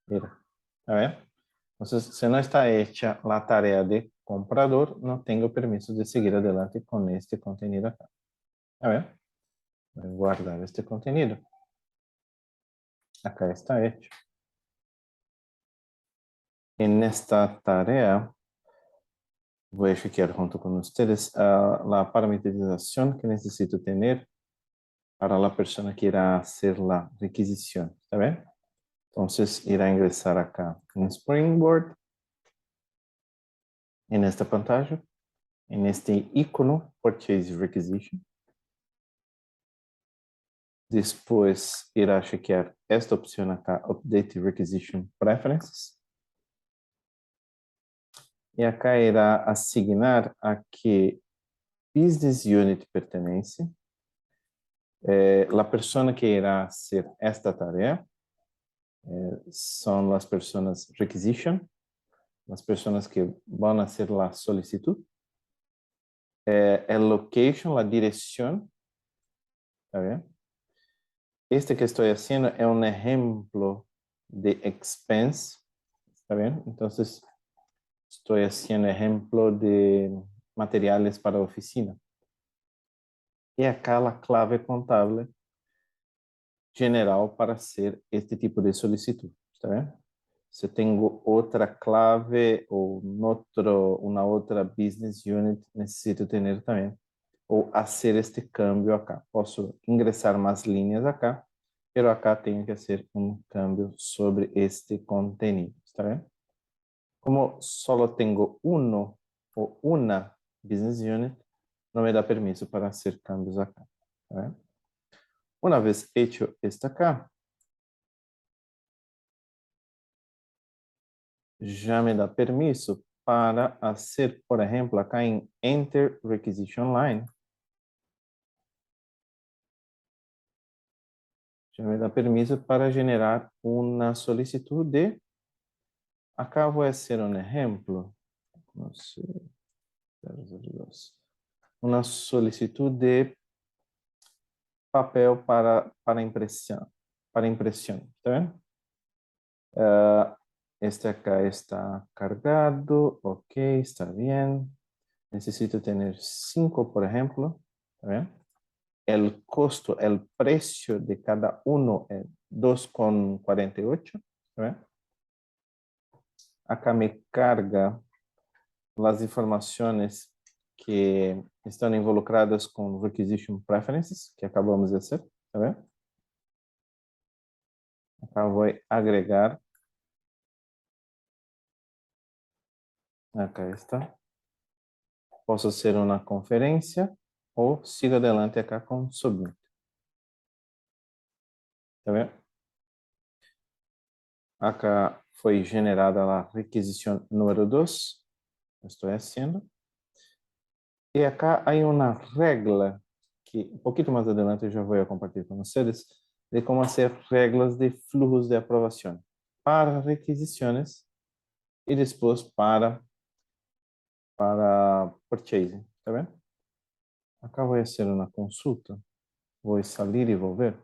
mira, a ver, entonces si no está hecha la tarea de comprador, no tengo permiso de seguir adelante con este contenido acá. A ver, voy a guardar este contenido. Acá está hecho. En esta tarea voy a chequear junto con ustedes la parametrización que necesito tener para la persona que irá hacer la requisición. ¿Está bien? Entonces irá a ingresar acá en Springboard, en esta pantalla, en este icono Purchase Requisition. Después irá a chequear esta opción acá, Update Requisition Preferences. Y acá irá asignar a qué Business Unit pertenece la persona que irá hacer esta tarea. Son las personas Requisition, las personas que van a hacer la solicitud. El location, la dirección. ¿Está bien? Este que estoy haciendo es un ejemplo de expense. ¿Está bien? Entonces, estoy haciendo ejemplo de materiales para oficina. Y acá la clave contable general para hacer este tipo de solicitud. ¿Está bien? se tenho outra clave ou uma outra business unit, necessito ter também. Ou fazer este câmbio acá. Posso ingressar mais linhas acá, pero acá tenho que fazer um câmbio sobre este contenido. ¿Está bem? Como só tenho uno ou uma business unit, não me dá permisso para fazer cambios acá. ¿Está bem? Una vez hecho esto acá, já me dá permisso para fazer, por exemplo, acá em Enter Requisition Line, já me dá permisso para generar uma solicitud de, acá vou fazer um exemplo, não sei, uma solicitud de papel para impressão, tá vendo? Este acá está cargado, ok, está bien. Necesito tener 5, por ejemplo, ¿está bien? El costo, el precio de cada uno es 2,48, ¿está bien? Acá me carga las informaciones que estão involucradas com Requisition Preferences, que acabamos de hacer, ¿está bien? Acá vou agregar, acá está. Posso ser uma conferência ou sigo adelante acá com Submit. Tá vendo? Acá foi generada a requisição número 2. Estou fazendo. E acá há uma regra que um pouquinho mais adelante eu já vou compartilhar com vocês de como fazer regras de fluxos de aprovação para requisições e depois para purchasing. Tá vendo? Acá vou fazer uma consulta. Vou sair e vou ver.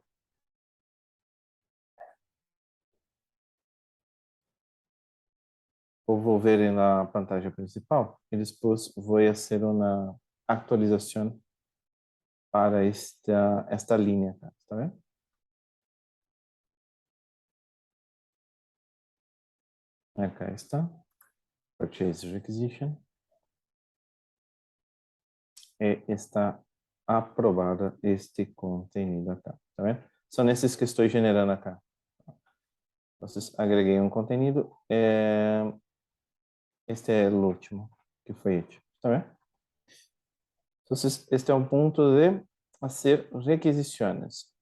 Eu vou ver na pantalla principal e depois vou fazer uma atualização para esta linha, tá vendo? Acá está, Purchase Requisition, e está aprovada este contenido acá, tá vendo? São esses que estou generando acá. Então, agreguei um contenido, este é o último que foi feito, tá vendo? Então, este é um ponto de fazer requisições.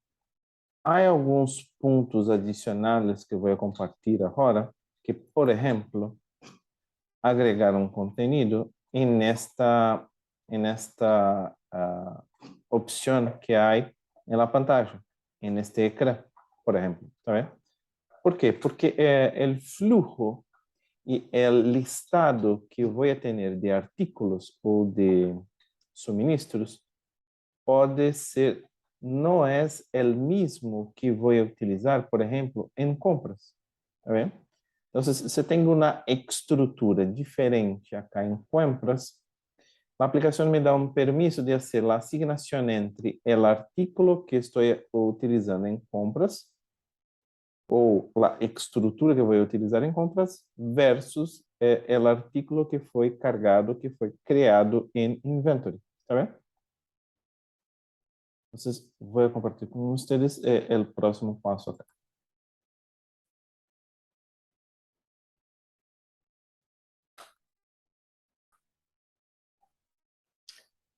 Há alguns pontos adicionais que vou compartilhar agora, que, por exemplo, agregar um conteúdo nesta opção que há na pantalla, neste ecrã, por exemplo. ¿Tá vendo? ¿Por quê? Porque o fluxo e o listado que vou ter de artículos ou de suministros pode ser, não é o mesmo que vou utilizar, por exemplo, em compras. Tá vendo? Então, se tem uma estrutura diferente acá em compras, a aplicação me dá um permisso de fazer a asignação entre o artículo que estou utilizando em compras ou a estrutura que vou utilizar em compras versus o artículo que foi cargado, que foi criado em inventory. Tá vendo? Entonces, voy a compartir con ustedes el próximo paso acá.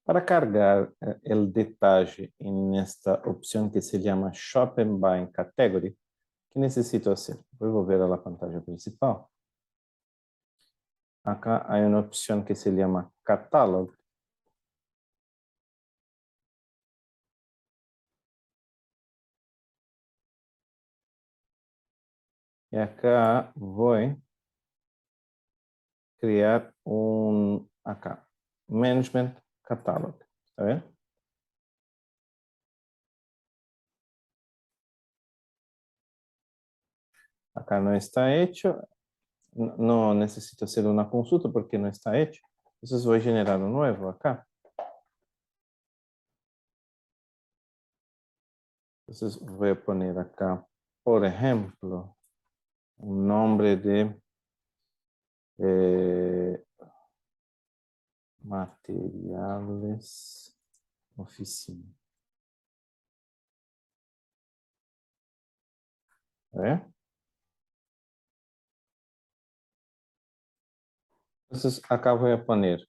Para cargar el detalle en esta opción que se llama Shop and Buy Category, ¿qué necesito hacer? Voy a volver a la pantalla principal. Acá hay una opción que se llama Catalog. Y acá voy a crear acá, Management Catalog. ¿Está bien? Acá no está hecho. No necesito hacer una consulta porque no está hecho. Entonces voy a generar un nuevo acá. Entonces voy a poner acá, por ejemplo, un nombre de materiales oficina. ¿Eh? Entonces, acá voy a poner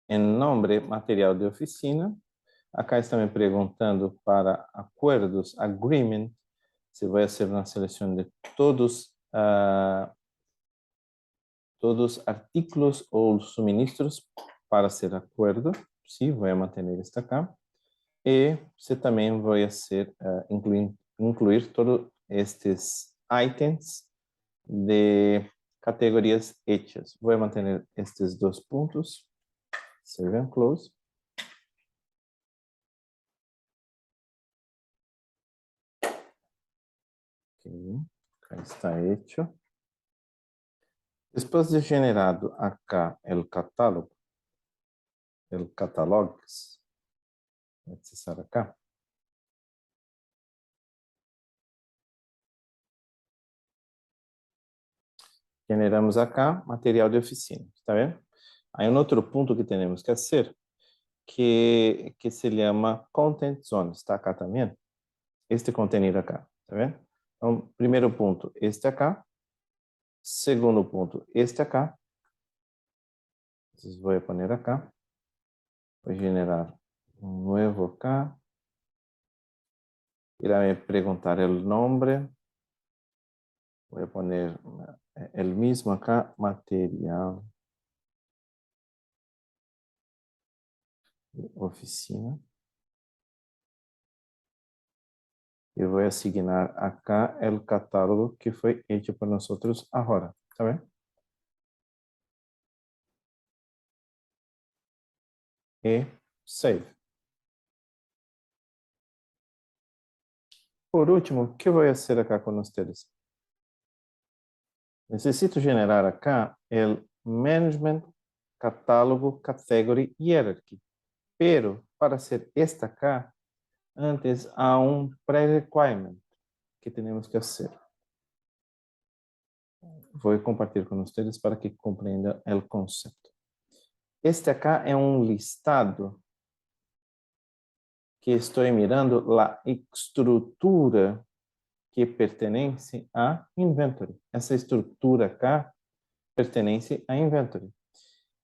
en nombre material de oficina. Acá está me perguntando para acuerdos, agreement. Se vai ser uma seleção de todos todos artículos ou suministros para ser acordo. Sim, vou manter esta acá. E você também vai ser incluir todos estes itens de categorias hechas. Vou manter estes dois pontos. Save and close. Ok, acá está hecho. Después de generado acá el catálogo, el catalogs, voy a accesar acá. Generamos acá material de oficina, está vendo? Aí um outro ponto que temos que fazer, que se chama Content Zone, está acá também. Este contenido acá, está vendo? Então, primeiro ponto, este acá. Segundo ponto, este acá. Entonces voy a poner acá. Voy a generar un nuevo acá. Irá me preguntar el nombre. Voy a poner el mismo acá, material de oficina. E vou asignar acá el catálogo que foi hecho por nosotros agora, tá bem? E save. Por último, o que eu vou fazer acá com vocês? Necessito generar acá el Management Catálogo Category Hierarchy. Pero, para ser esta acá, antes há um pré-requirement que temos que fazer. Vou compartilhar com vocês para que compreendam o conceito. Este acá é um listado que estou mirando a estrutura que pertence a inventory. Essa estrutura acá pertence a inventory.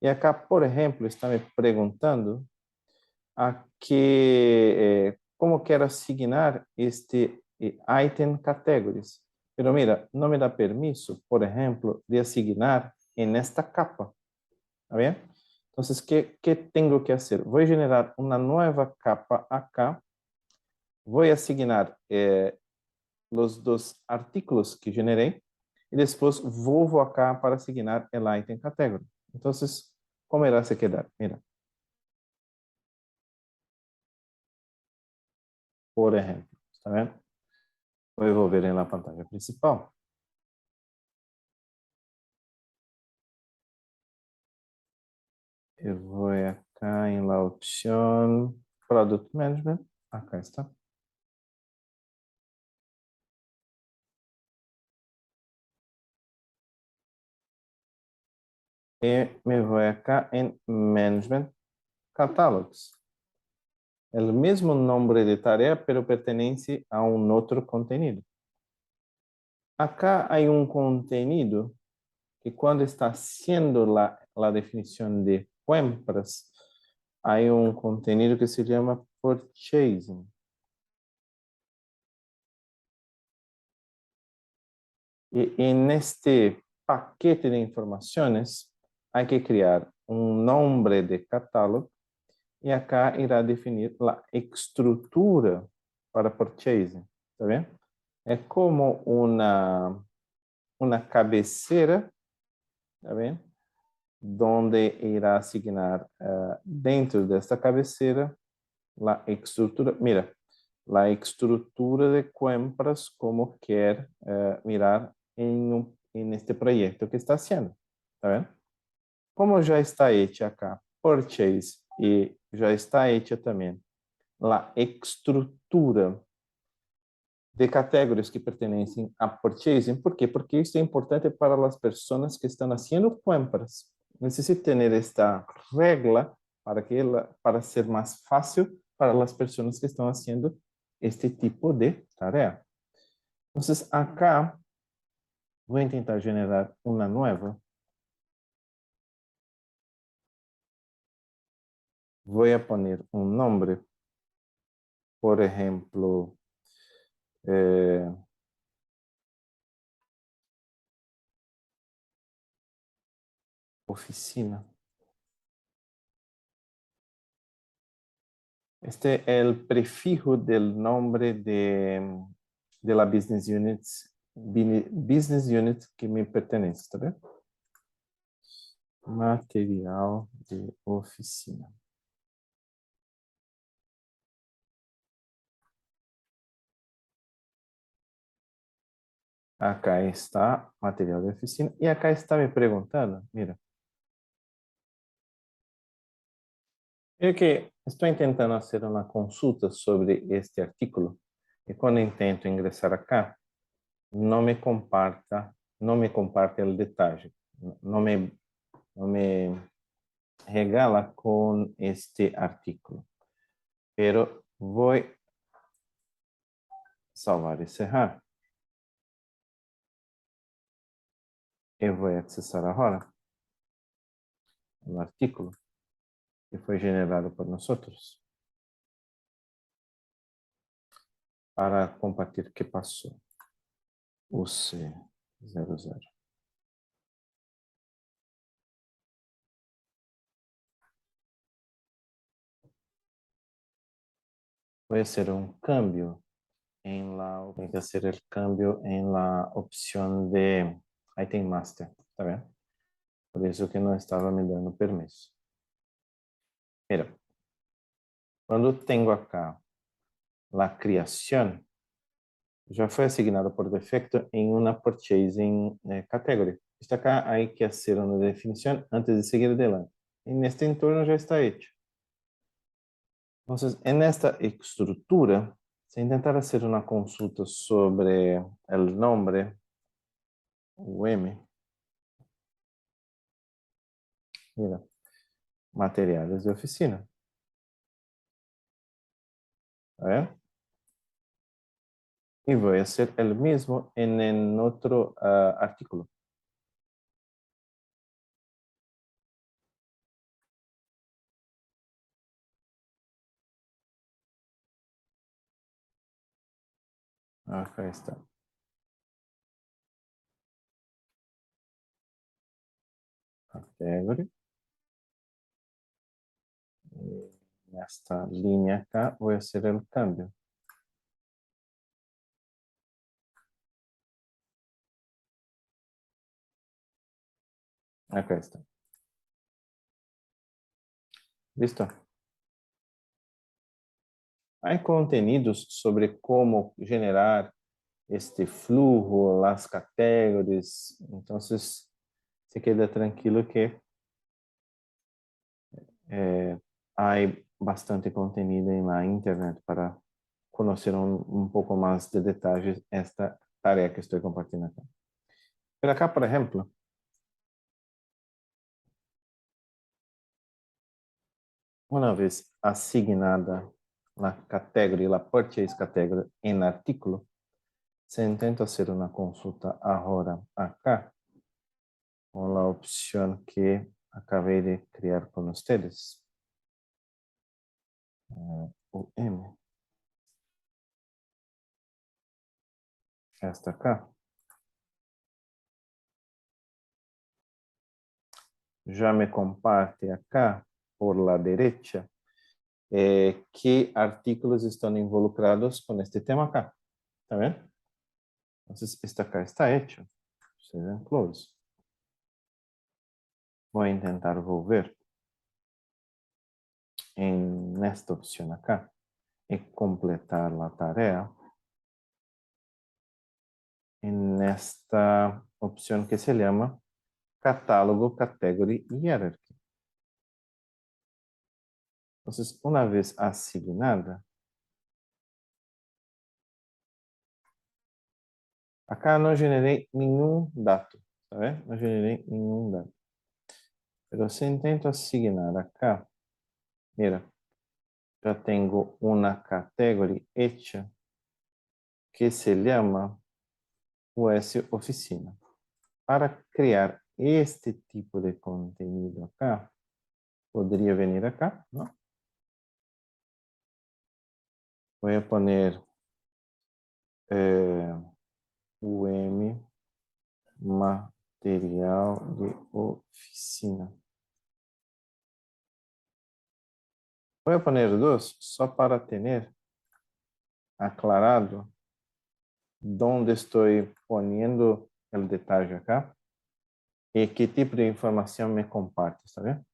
E acá, por exemplo, está me perguntando a que como quero asignar este item categories. Pero mira, não me dá permisso, por exemplo, de asignar en esta capa. ¿Está bien? Entonces, ¿qué tengo que hacer? Voy a generar una nueva capa acá. Voy a asignar los dos artículos que generei e depois volvo acá para asignar el item category. Entonces, ¿cómo irá se quedar? Mira. Por ejemplo, ¿está bien? Voy a volver en la pantalla principal. Eu vou acá em la opção Product Management. Acá está. E me vou acá em Management Catálogos. El mismo nombre de tarea, pero pertenece a un otro contenido. Acá hay un contenido que cuando está haciendo la definición de compras, hay un contenido que se llama purchasing. Y en este paquete de informaciones hay que crear un nombre de catálogo y acá irá definir la estructura para purchasing. ¿Está bien? Es como una cabeceira, ¿está bien? Donde irá asignar dentro de esta cabeceira la estructura. Mira, la estructura de compras como quer mirar en este proyecto que está haciendo. ¿Está bien? Como já está hecha acá purchase e já está hecha também la estrutura de categorias que pertenecem a purchasing. ¿Por quê? Porque isso é importante para as pessoas que estão fazendo compras. Necessito ter esta regra para ser mais fácil para as pessoas que estão fazendo este tipo de tarefa. Então, acá vou tentar generar uma nova. Vou poner um nome, por exemplo, oficina. Este é o prefijo do nome de la business unit que me pertenece, tá vendo? Material de oficina. Acá está material de oficina. E acá está me perguntando, mira. Eu que estou tentando fazer uma consulta sobre este artículo e quando tento ingressar acá, não me comparte o detalhe, não me regala com este artículo. Pero vou salvar e cerrar. Eu vou acessar agora o artículo que foi generado por nós para compartilhar o que passou. O C00. Voy a hacer un cambio voy a hacer el cambio en la opción de Item Master, ¿está bien? Por eso que no estaba me dando permiso. Mira, cuando tengo acá la creación, ya fue asignado por defecto en una Purchasing Category. Está acá, hay que hacer una definición antes de seguir adelante. En este entorno ya está hecho. Entonces, en esta estructura, se intentar hacer una consulta sobre el nombre, UM, mira, materiales de oficina. ¿A ver? Y voy a hacer el mismo en el otro artículo. Acá está. Category. En esta línea acá voy a hacer el cambio. Acá está. ¿Listo? Hay contenidos sobre cómo generar este flujo, las categories. Entonces, se queda tranquilo que hay bastante contenido en la internet para conocer un poco más de detalles esta tarea que estoy compartiendo acá. Pero acá, por ejemplo, una vez asignada la categoría, la purchase category en artículo, se intenta hacer una consulta ahora acá con la opción que acabé de crear con ustedes. UM. Esta acá. Ya me comparte acá por la derecha qué artículos están involucrados con este tema acá. ¿Está bien? Entonces, este acá está hecho. Save and close. Voy a intentar volver en esta opción acá y completar la tarea en esta opción que se llama Catálogo Category Hierarchy. Entonces, una vez asignada, Acá no generé ningún dato, ¿sabes? No generé ningún dato. Pero si intento asignar acá, mira, ya tengo una categoría hecha que se llama US Oficina. Para crear este tipo de contenido acá, podría venir acá, ¿no? Voy a poner UM material de oficina. Voy a poner dos, só para tener aclarado dónde estoy poniendo el detalle acá y qué tipo de información me comparte, ¿está bien?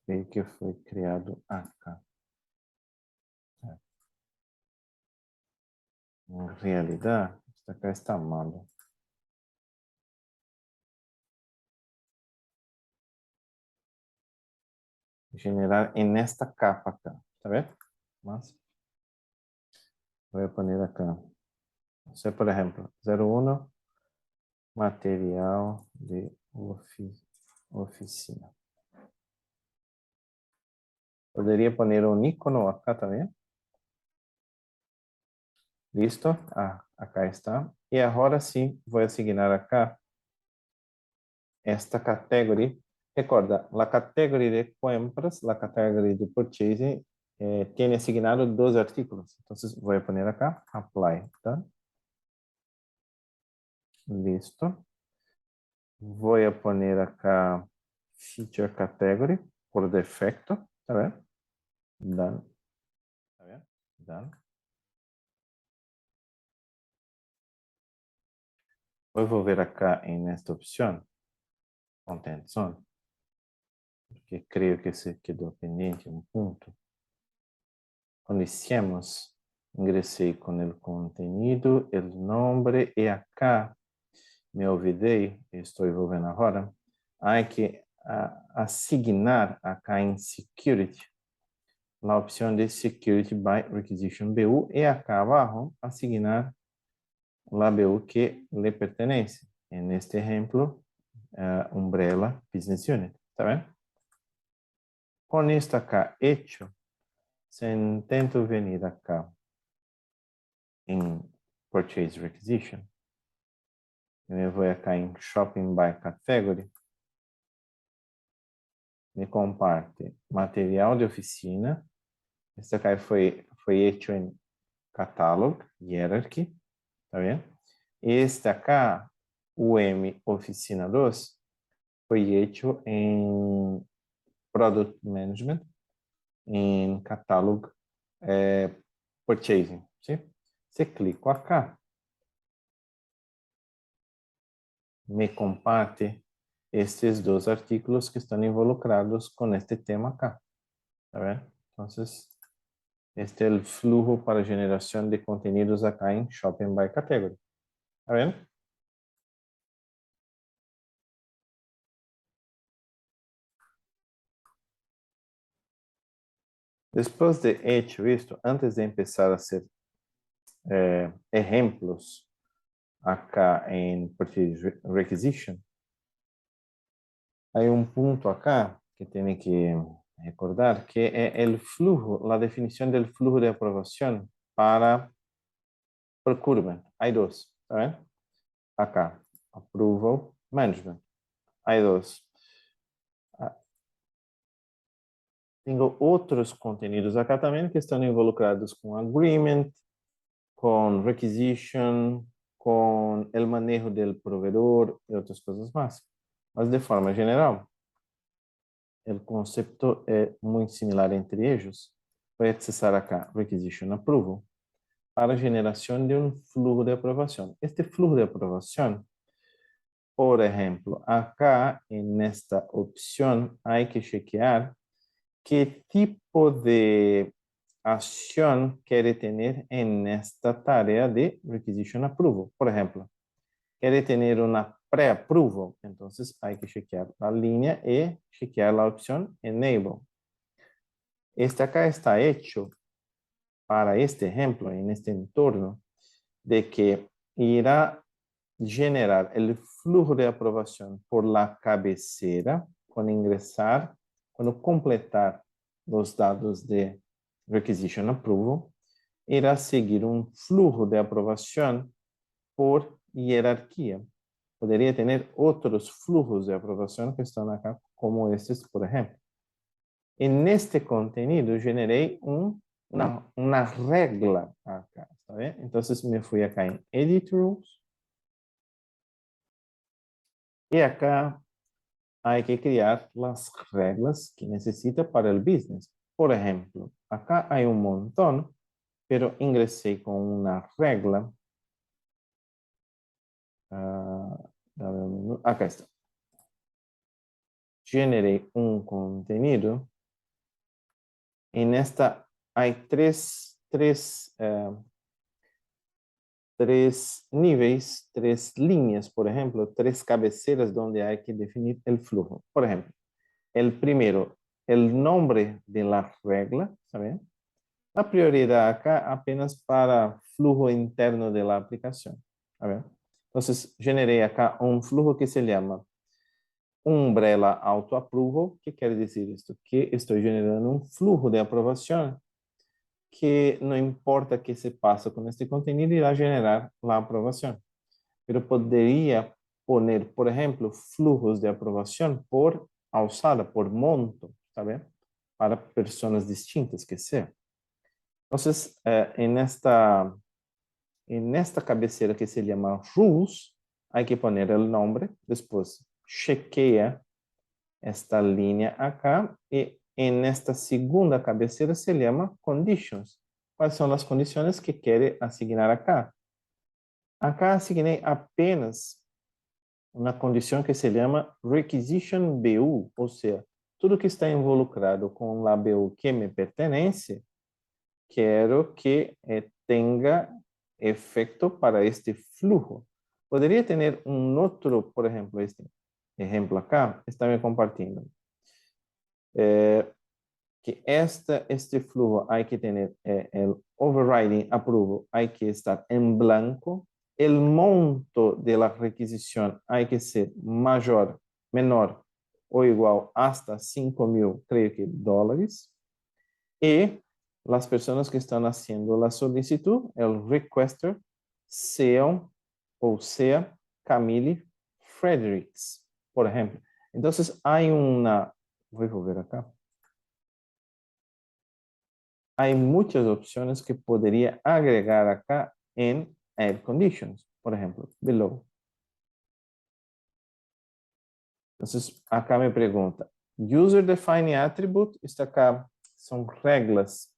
Y que fue creado acá. En realidad, esto acá está malo. Generar en esta capa acá, ¿está bien? Más. Voy a poner acá. No sé, por ejemplo, 01 material de oficina. Podría poner un icono acá también. Listo. Ah, acá está. Y ahora sí voy a asignar acá esta categoría. Recuerda, la categoría de compras, la categoría de purchasing, tiene asignado dos artículos. Entonces voy a poner acá, apply, ¿tá? Listo. Voy a poner acá feature category por defecto, ¿está bien? Done. ¿Está bien? Done. Voy a volver acá en esta opción, content zone, porque creo que se quedó pendiente un punto. Cuando hicimos, ingresé con el contenido, el nombre y acá me olvidé, estoy volviendo ahora, hay que asignar acá en Security la opción de Security by Requisition BU y acá abajo asignar la BU que le pertenece. En este ejemplo, Umbrella Business Unit. ¿Está bien? Con esto acá hecho, se intento venir acá en Purchase Requisition. Me voy acá en Shopping by Category. Me comparte material de oficina. Este acá foi hecho en Catalog, Hierarchy. ¿Está bien? Este acá, UM Oficina 2, foi hecho en Product Management, em Catalog Purchasing. ¿Sí? Se clico acá, me comparte estes dos artículos que estão involucrados com este tema acá. ¿Está bien? Entonces, este es el flujo para generación de contenidos acá en Shopping by Category. ¿Está bien? Después de hecho esto, antes de empezar a hacer ejemplos acá en Purchase Requisition, hay un punto acá que tiene que recordar, que es el flujo, la definición del flujo de aprobación para procurement. Hay dos, ¿está bien? Acá, Approval Management. Hay dos. Tenho outros contenidos acá também que estão involucrados com agreement, com requisition, com o manejo do provedor e outras coisas mais. Mas de forma geral, o conceito é muito similar entre eles. Vou acessar acá Requisition Approval para geração de um fluxo de aprovação. Este fluxo de aprovação, por exemplo, acá nesta opção, há que chequear que tipo de acción quiere tener en esta tarea de Requisition Approval. Por ejemplo, quiere tener una pre-approval, entonces hay que chequear la línea y chequear la opción Enable. Este acá está hecho para este ejemplo, en este entorno, de que irá generar el flujo de aprobación por la cabecera cuando ingresar, cuando completar los datos de Requisition Approval, irá seguir un flujo de aprobación por jerarquía. Podría tener otros flujos de aprobación que están acá, como estos, por ejemplo. En este contenido generé una regla acá, ¿está bien? Entonces me fui acá en Edit Rules. Y acá hay que crear las reglas que necesita para el business. Por ejemplo, acá hay un montón, pero ingresé con una regla. Dame un minuto. Acá está. Generé un contenido. En esta hay tres niveles, tres líneas, por ejemplo, tres cabeceras donde hay que definir el flujo. Por ejemplo, el primero, el nombre de la regla, ¿saben? La prioridad acá apenas para flujo interno de la aplicación. A ver. Entonces, generé acá un flujo que se llama Umbrella Auto Approval. ¿Qué quiere decir esto? Que estoy generando un flujo de aprobación que no importa qué se pasa con este contenido, irá a generar la aprobación. Pero podría poner, por ejemplo, flujos de aprobación por alzada, por monto, ¿está bien? Para personas distintas que sean. Entonces, en esta cabecera que se llama Rules, hay que poner el nombre, después chequea esta línea acá y en esta segunda cabecera se llama Conditions. ¿Cuáles son las condiciones que quiere asignar acá? Acá asigné apenas una condición que se llama Requisition BU, o sea, tudo que está involucrado con la BU que me pertenece, quiero que tenga efecto para este flujo. Podría tener un otro, por ejemplo, este ejemplo acá, está me compartiendo. Que este flujo hay que tener el overriding approval, hay que estar en blanco. El monto de la requisición hay que ser mayor, menor o igual hasta 5.000, creo que dólares. Y las personas que están haciendo la solicitud, el requester, sean o sea Camille Fredericks, por ejemplo. Entonces hay voy a ver acá. Hay muchas opciones que podría agregar acá en Add Conditions, por ejemplo, below. Entonces, acá me pregunta, User Defined Attribute, está acá, son reglas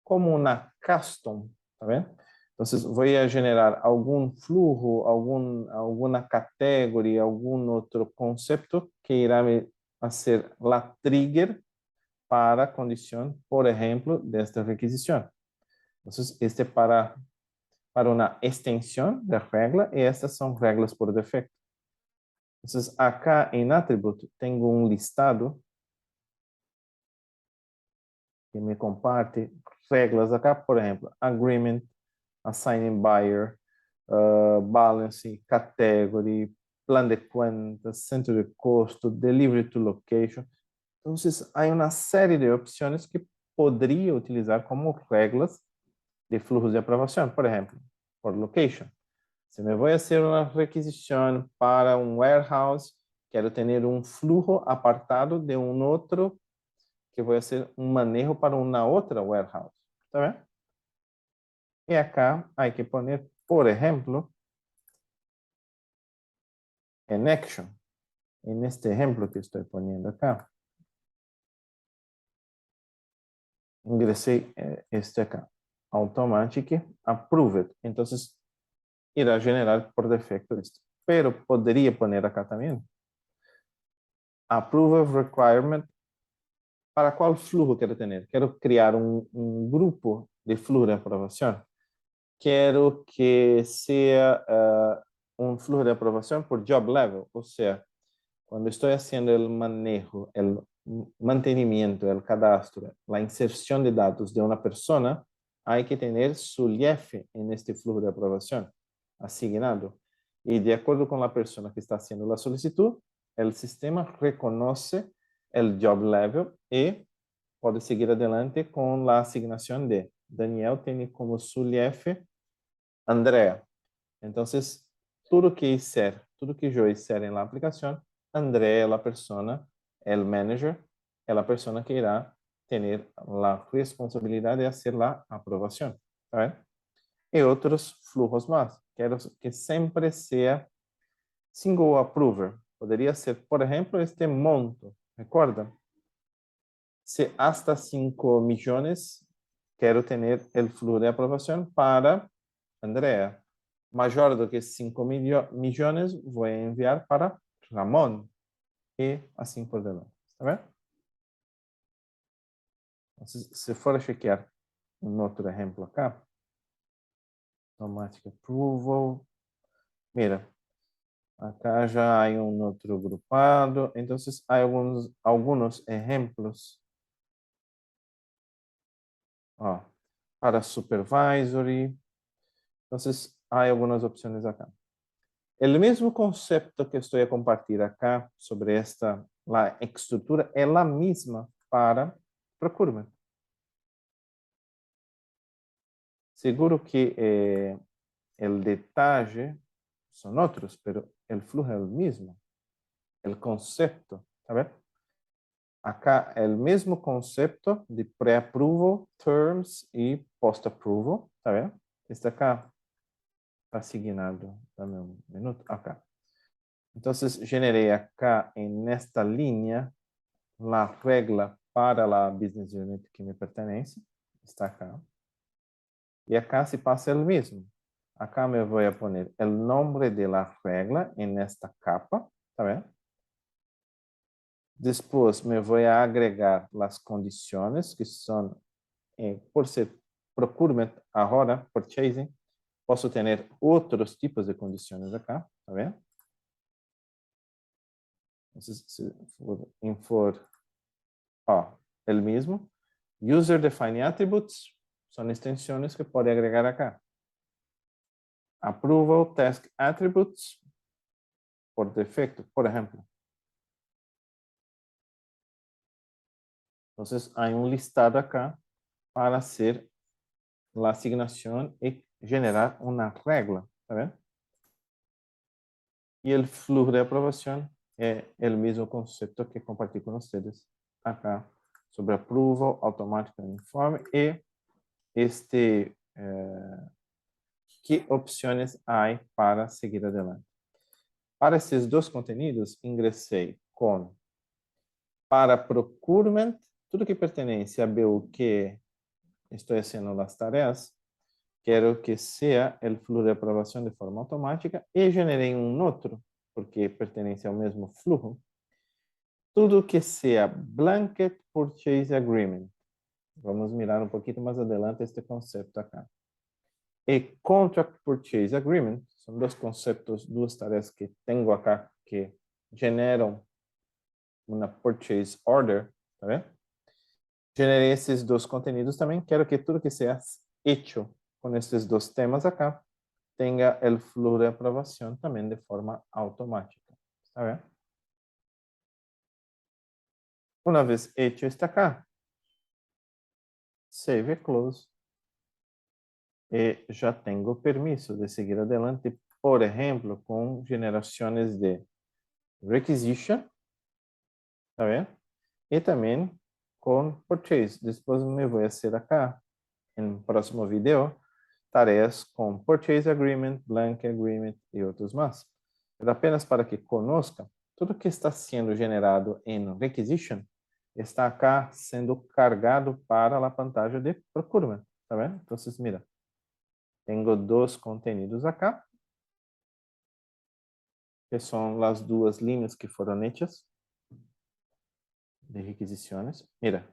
como una custom, ¿está bien? Entonces, voy a generar algún flujo, alguna categoría, algún otro concepto que irá a hacer la trigger para condición, por ejemplo, de esta requisición. Entonces, este para una extensión de regla y estas son reglas por defecto. Entonces, acá en Attribute tengo un listado que me comparte reglas acá, por ejemplo, Agreement, Assigning Buyer, Balance, Category, Plan de cuentas, Centro de costo, Delivery to Location. Entonces, hay una serie de opciones que podría utilizar como reglas de flujos de aprobación, por ejemplo, por location. Si me voy a hacer una requisición para un warehouse, quiero tener un flujo apartado de un otro que voy a hacer un manejo para una otra warehouse. ¿Está bien? Y acá hay que poner, por ejemplo, en action, en este ejemplo que estoy poniendo acá. Ingresé este acá, automatic approved. Entonces, irá a generar por defecto esto. Pero podría poner acá también. Approval requirement. ¿Para qual flujo quero ter? Quero criar um grupo de flujo de aprovação. Quero que seja um flujo de aprovação por job level, ou seja, quando estou fazendo o manejo, mantenimiento, el cadastro, la inserción de datos de una persona, hay que tener su IEF en este flujo de aprobación asignado. Y de acuerdo con la persona que está haciendo la solicitud, el sistema reconoce el job level y puede seguir adelante con la asignación de Daniel tiene como su IEF Andrea. Entonces, tudo que yo hice en la aplicación, Andrea es la persona, el manager, es la persona que irá tener la responsabilidad de hacer la aprobación. ¿Saben? Y otros flujos más. Quiero que siempre sea single approver. Podría ser, por ejemplo, este monto. ¿Recuerdan? Si hasta 5 millones quiero tener el flujo de aprobación para Andrea. Mayor do que 5 millones voy a enviar para Ramón. Y así por delante. ¿Está bien? Entonces, si fuera a chequear un otro ejemplo acá. Automatic Approval. Mira, acá ya hay un otro grupado. Entonces, hay algunos ejemplos. Ó, para Supervisory. Entonces, hay algunas opciones acá. El mismo concepto que estoy a compartir acá sobre la estructura es la misma para Procurement. Seguro que el detalle son otros, pero el flujo es el mismo. El concepto, ¿sabes? Acá el mismo concepto de pre-approval, terms y post-approval, ¿sabes? Este acá está asignado. Dame un minuto. Acá. Entonces, generé acá en esta línea la regla para la business unit que me pertenece. Está acá. Y acá se pasa el mismo. Acá me voy a poner el nombre de la regla en esta capa. ¿Está bien? Después me voy a agregar las condiciones que son, por ser procurement ahora, purchasing, posso tener otros tipos de condiciones acá. ¿Está bien? Entonces, si for el mismo. User Defined Attributes son extensiones que puede agregar acá. Approval Task Attributes por defecto, por ejemplo. Entonces, hay un listado acá para hacer la asignación y generar una regla. ¿Está bien? Y el flujo de aprobación es el mismo concepto que compartí con ustedes acá sobre Approval, Automatic Uniforme y qué opciones hay para seguir adelante. Para esses dois contenidos, ingressei com para procurement, tudo que pertence a BU que estou fazendo as tarefas, quero que seja o fluxo de aprovação de forma automática e generei um outro, porque pertence ao mesmo fluxo. Tudo que seja Blanket Purchase Agreement. Vamos mirar um pouquinho mais adelante este conceito acá. E Contract Purchase Agreement, são dois conceitos, duas tarefas que tenho acá que generam uma purchase order, tá vendo? Generei esses dois contenidos também. Quero que tudo que seja hecho com esses dois temas acá tenha o fluxo de aprovação também de forma automática, tá vendo? Uma vez hecho está acá, save e close. E já tenho permisso de seguir adelante, por exemplo, com gerações de requisition, tá vendo? E também com purchase. Depois me vou fazer acá, no próximo vídeo, tarefas com purchase agreement, blanket agreement e outros mais. Mas apenas para que conozca, tudo que está sendo generado em requisition está acá sendo cargado para a pantalla de procurement, tá vendo? Então, mira, tenho dois contenidos acá, que são as duas linhas que foram hechas de requisiciones. Mira,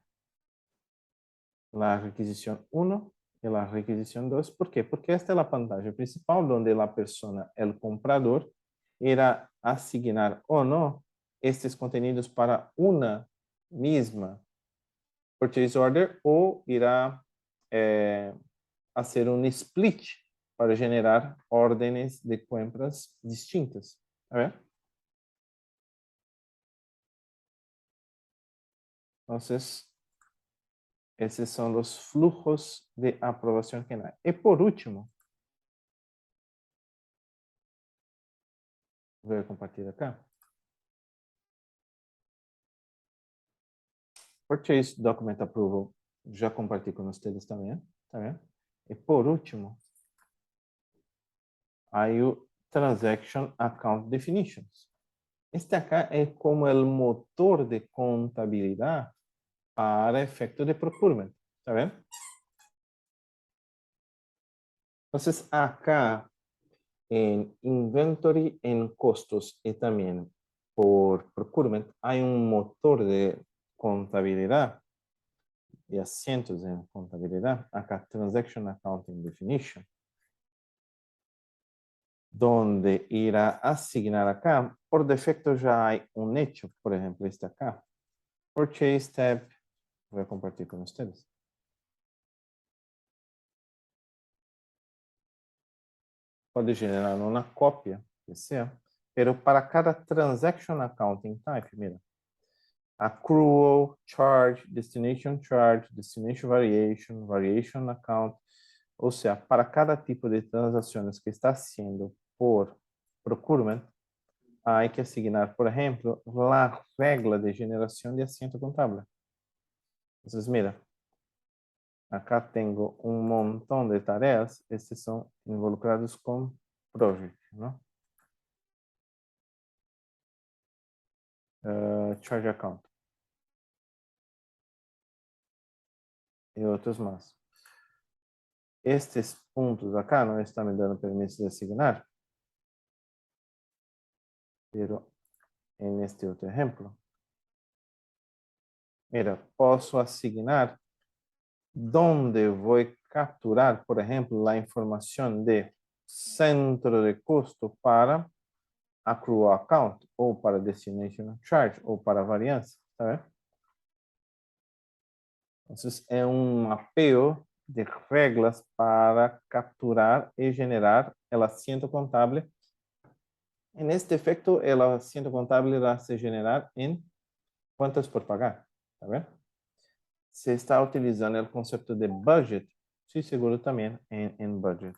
la requisición 1 y la requisición 2. ¿Por qué? Porque esta es la pantalla principal donde la persona, el comprador, irá asignar o no estos contenidos para una misma purchase order ou irá fazer um split para generar órdenes de compras distintas. ¿Está bien? Entonces, esos son los flujos de aprobación que hay. Y por último, voy a compartir acá. Purchase Document Approval, já compartilhei com vocês também, tá vendo? E por último, aí o Transaction Account Definitions. Este acá é como o motor de contabilidade para efecto de procurement, tá vendo? Então, acá em Inventory, em costos e também por procurement, há motor de contabilidade y asientos en contabilidad, acá Transaction Accounting Definition, donde irá a asignar acá, por defecto ya hay un hecho, por ejemplo, este acá, Purchase Tab, voy a compartir con ustedes. Puede generar una copia, que sea, pero para cada Transaction Accounting Type, mira, Accrual, Charge, Destination Variation, Variation Account. Ou seja, para cada tipo de transações que está sendo por procurement, há que asignar, por exemplo, a regra de geração de assento contábil. Então, mira, acá tenho um montão de tarefas, estes são involucrados com project, não? Charge account. E outros mais. Estes pontos acá não estão me dando permisso de asignar, pero en este otro ejemplo, mira, posso asignar donde voy a capturar, por ejemplo, la información de centro de costo para accrual account o para destination charge o para varianza, ¿sabes? Entonces, es un mapeo de reglas para capturar y generar el asiento contable. En este efecto, el asiento contable va a se generar en cuentas por pagar, ¿sabes? Se está utilizando el concepto de budget, sí, seguro también en budget.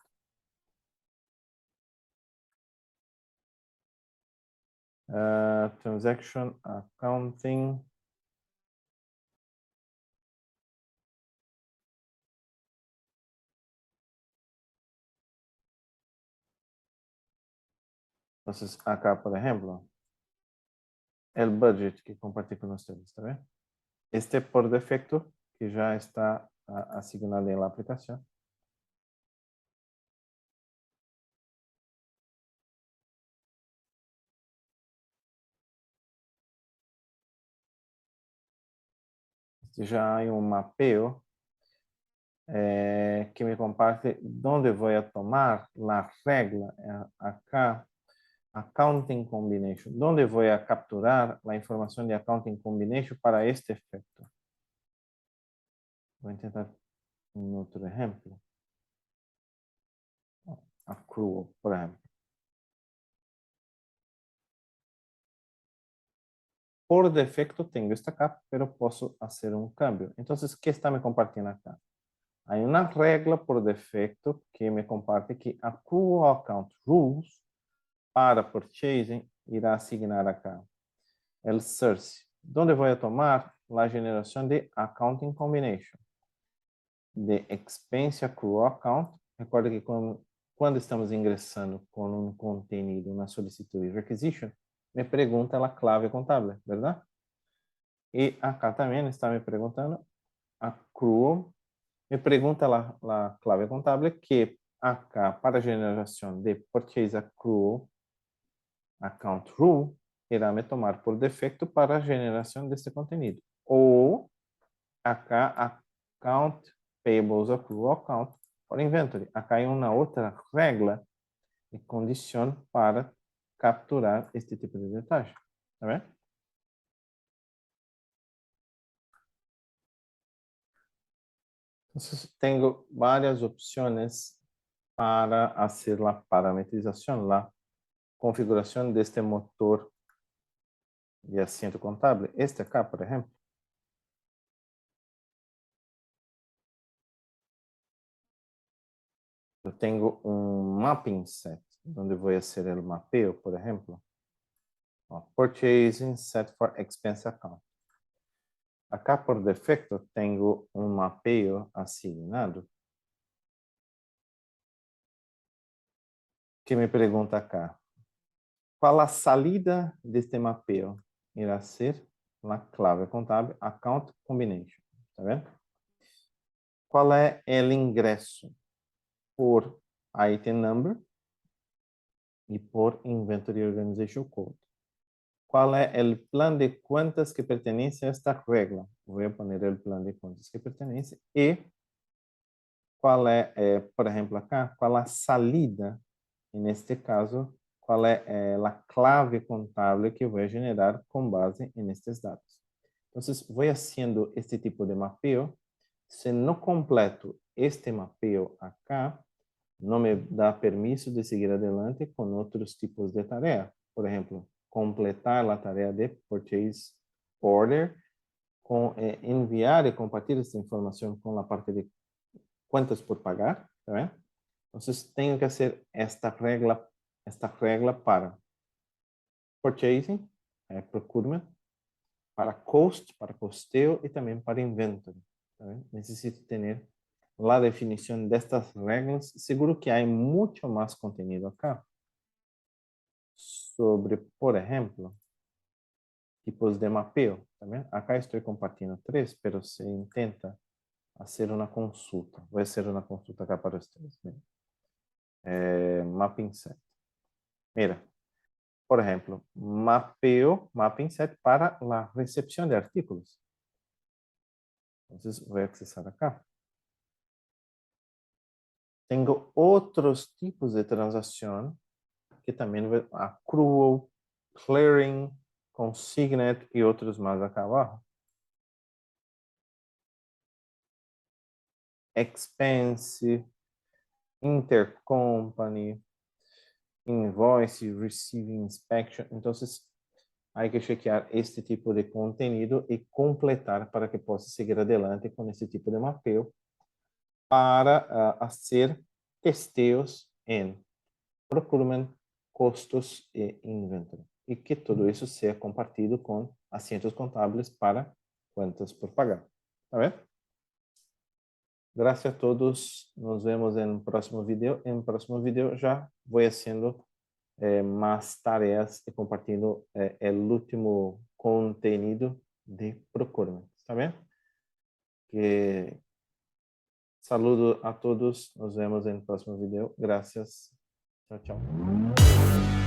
Transaction accounting. Entonces, acá, por ejemplo, el budget que compartí con ustedes, ¿está bien? Este por defecto, que ya está asignado en la aplicación. Este ya hay un mapeo que me comparte dónde voy a tomar la regla acá, Accounting Combination, dónde voy a capturar la información de Accounting Combination para este efecto. Voy a intentar un otro ejemplo. Accrual, por ejemplo. Por defecto tengo esta acá, pero puedo hacer un cambio. Entonces, ¿qué está me compartiendo acá? Hay una regla por defecto que me comparte que Accrual Account Rules para Purchasing irá asignar acá el source, donde voy a tomar la generación de Accounting Combination de Expense Accrual Account. Recuerda que quando estamos ingressando com um contenido na solicitud de requisition, me pergunta a clave contábil, verdade? E acá também está me perguntando accrual, me pergunta a clave contábil que acá para geração de purchase accrual account rule irá me tomar por defeito para a geração deste conteúdo. Ou acá account payables accrual account for inventory. Acá hay una otra regla y condición para capturar este tipo de detalle. ¿Está bien? Entonces, tengo varias opciones para hacer la parametrización, la configuración de este motor de asiento contable. Este acá, por ejemplo. Yo tengo un mapping set, donde voy a hacer el mapeo, por ejemplo. Purchasing set for expense account. Acá por defecto tengo un mapeo asignado. Que me pergunta acá, qual a salida deste mapeo? Irá ser a clave contábil account combination. Tá vendo? Qual é o ingresso? Por item number e por inventory organization code. Qual é o plano de contas que pertence a esta regra? Vou poner o plano de contas que pertence e qual é, por exemplo, acá, qual a salida, e neste caso, qual é a clave contábil que vou generar com base nestes dados. Então, vou fazendo este tipo de mapeo. Se não completo este mapeo acá, não me dá permisso de seguir adelante com outros tipos de tarefa. Por exemplo, completar a tarefa de purchase order, com enviar e compartilhar essa informação com a parte de contas por pagar, tá vendo? Então, tenho que fazer esta regra para purchasing, procurement, para cost, para costeio e também para inventory. Tá vendo? Necessito ter a definição destas regras. Seguro que há muito mais conteúdo acá sobre, por exemplo, tipos de mapeo. Tá vendo? Acá estou compartilhando 3, mas se intenta fazer uma consulta. Vou fazer uma consulta acá para vocês. Mapping set. Mira, por ejemplo, mapping set para la recepción de artículos. Entonces voy a accesar acá. Tengo otros tipos de transacción que también voy a accrual, clearing, consignment y otros más acá abajo. Expense, intercompany, invoice, receiving inspection. Entonces, hay que chequear este tipo de contenido e completar para que possa seguir adelante com esse tipo de mapeo para fazer testeos em procurement, custos e inventory. E que tudo isso seja compartido com assentos contábeis para contas por pagar. Tá vendo? Graças a todos. Nos vemos em próximo vídeo. Em próximo vídeo já vou fazendo más tareas y compartiendo el último contenido de procurement. ¿Está bien? Que saludo a todos. Nos vemos en el próximo video. Gracias. Chao, chao.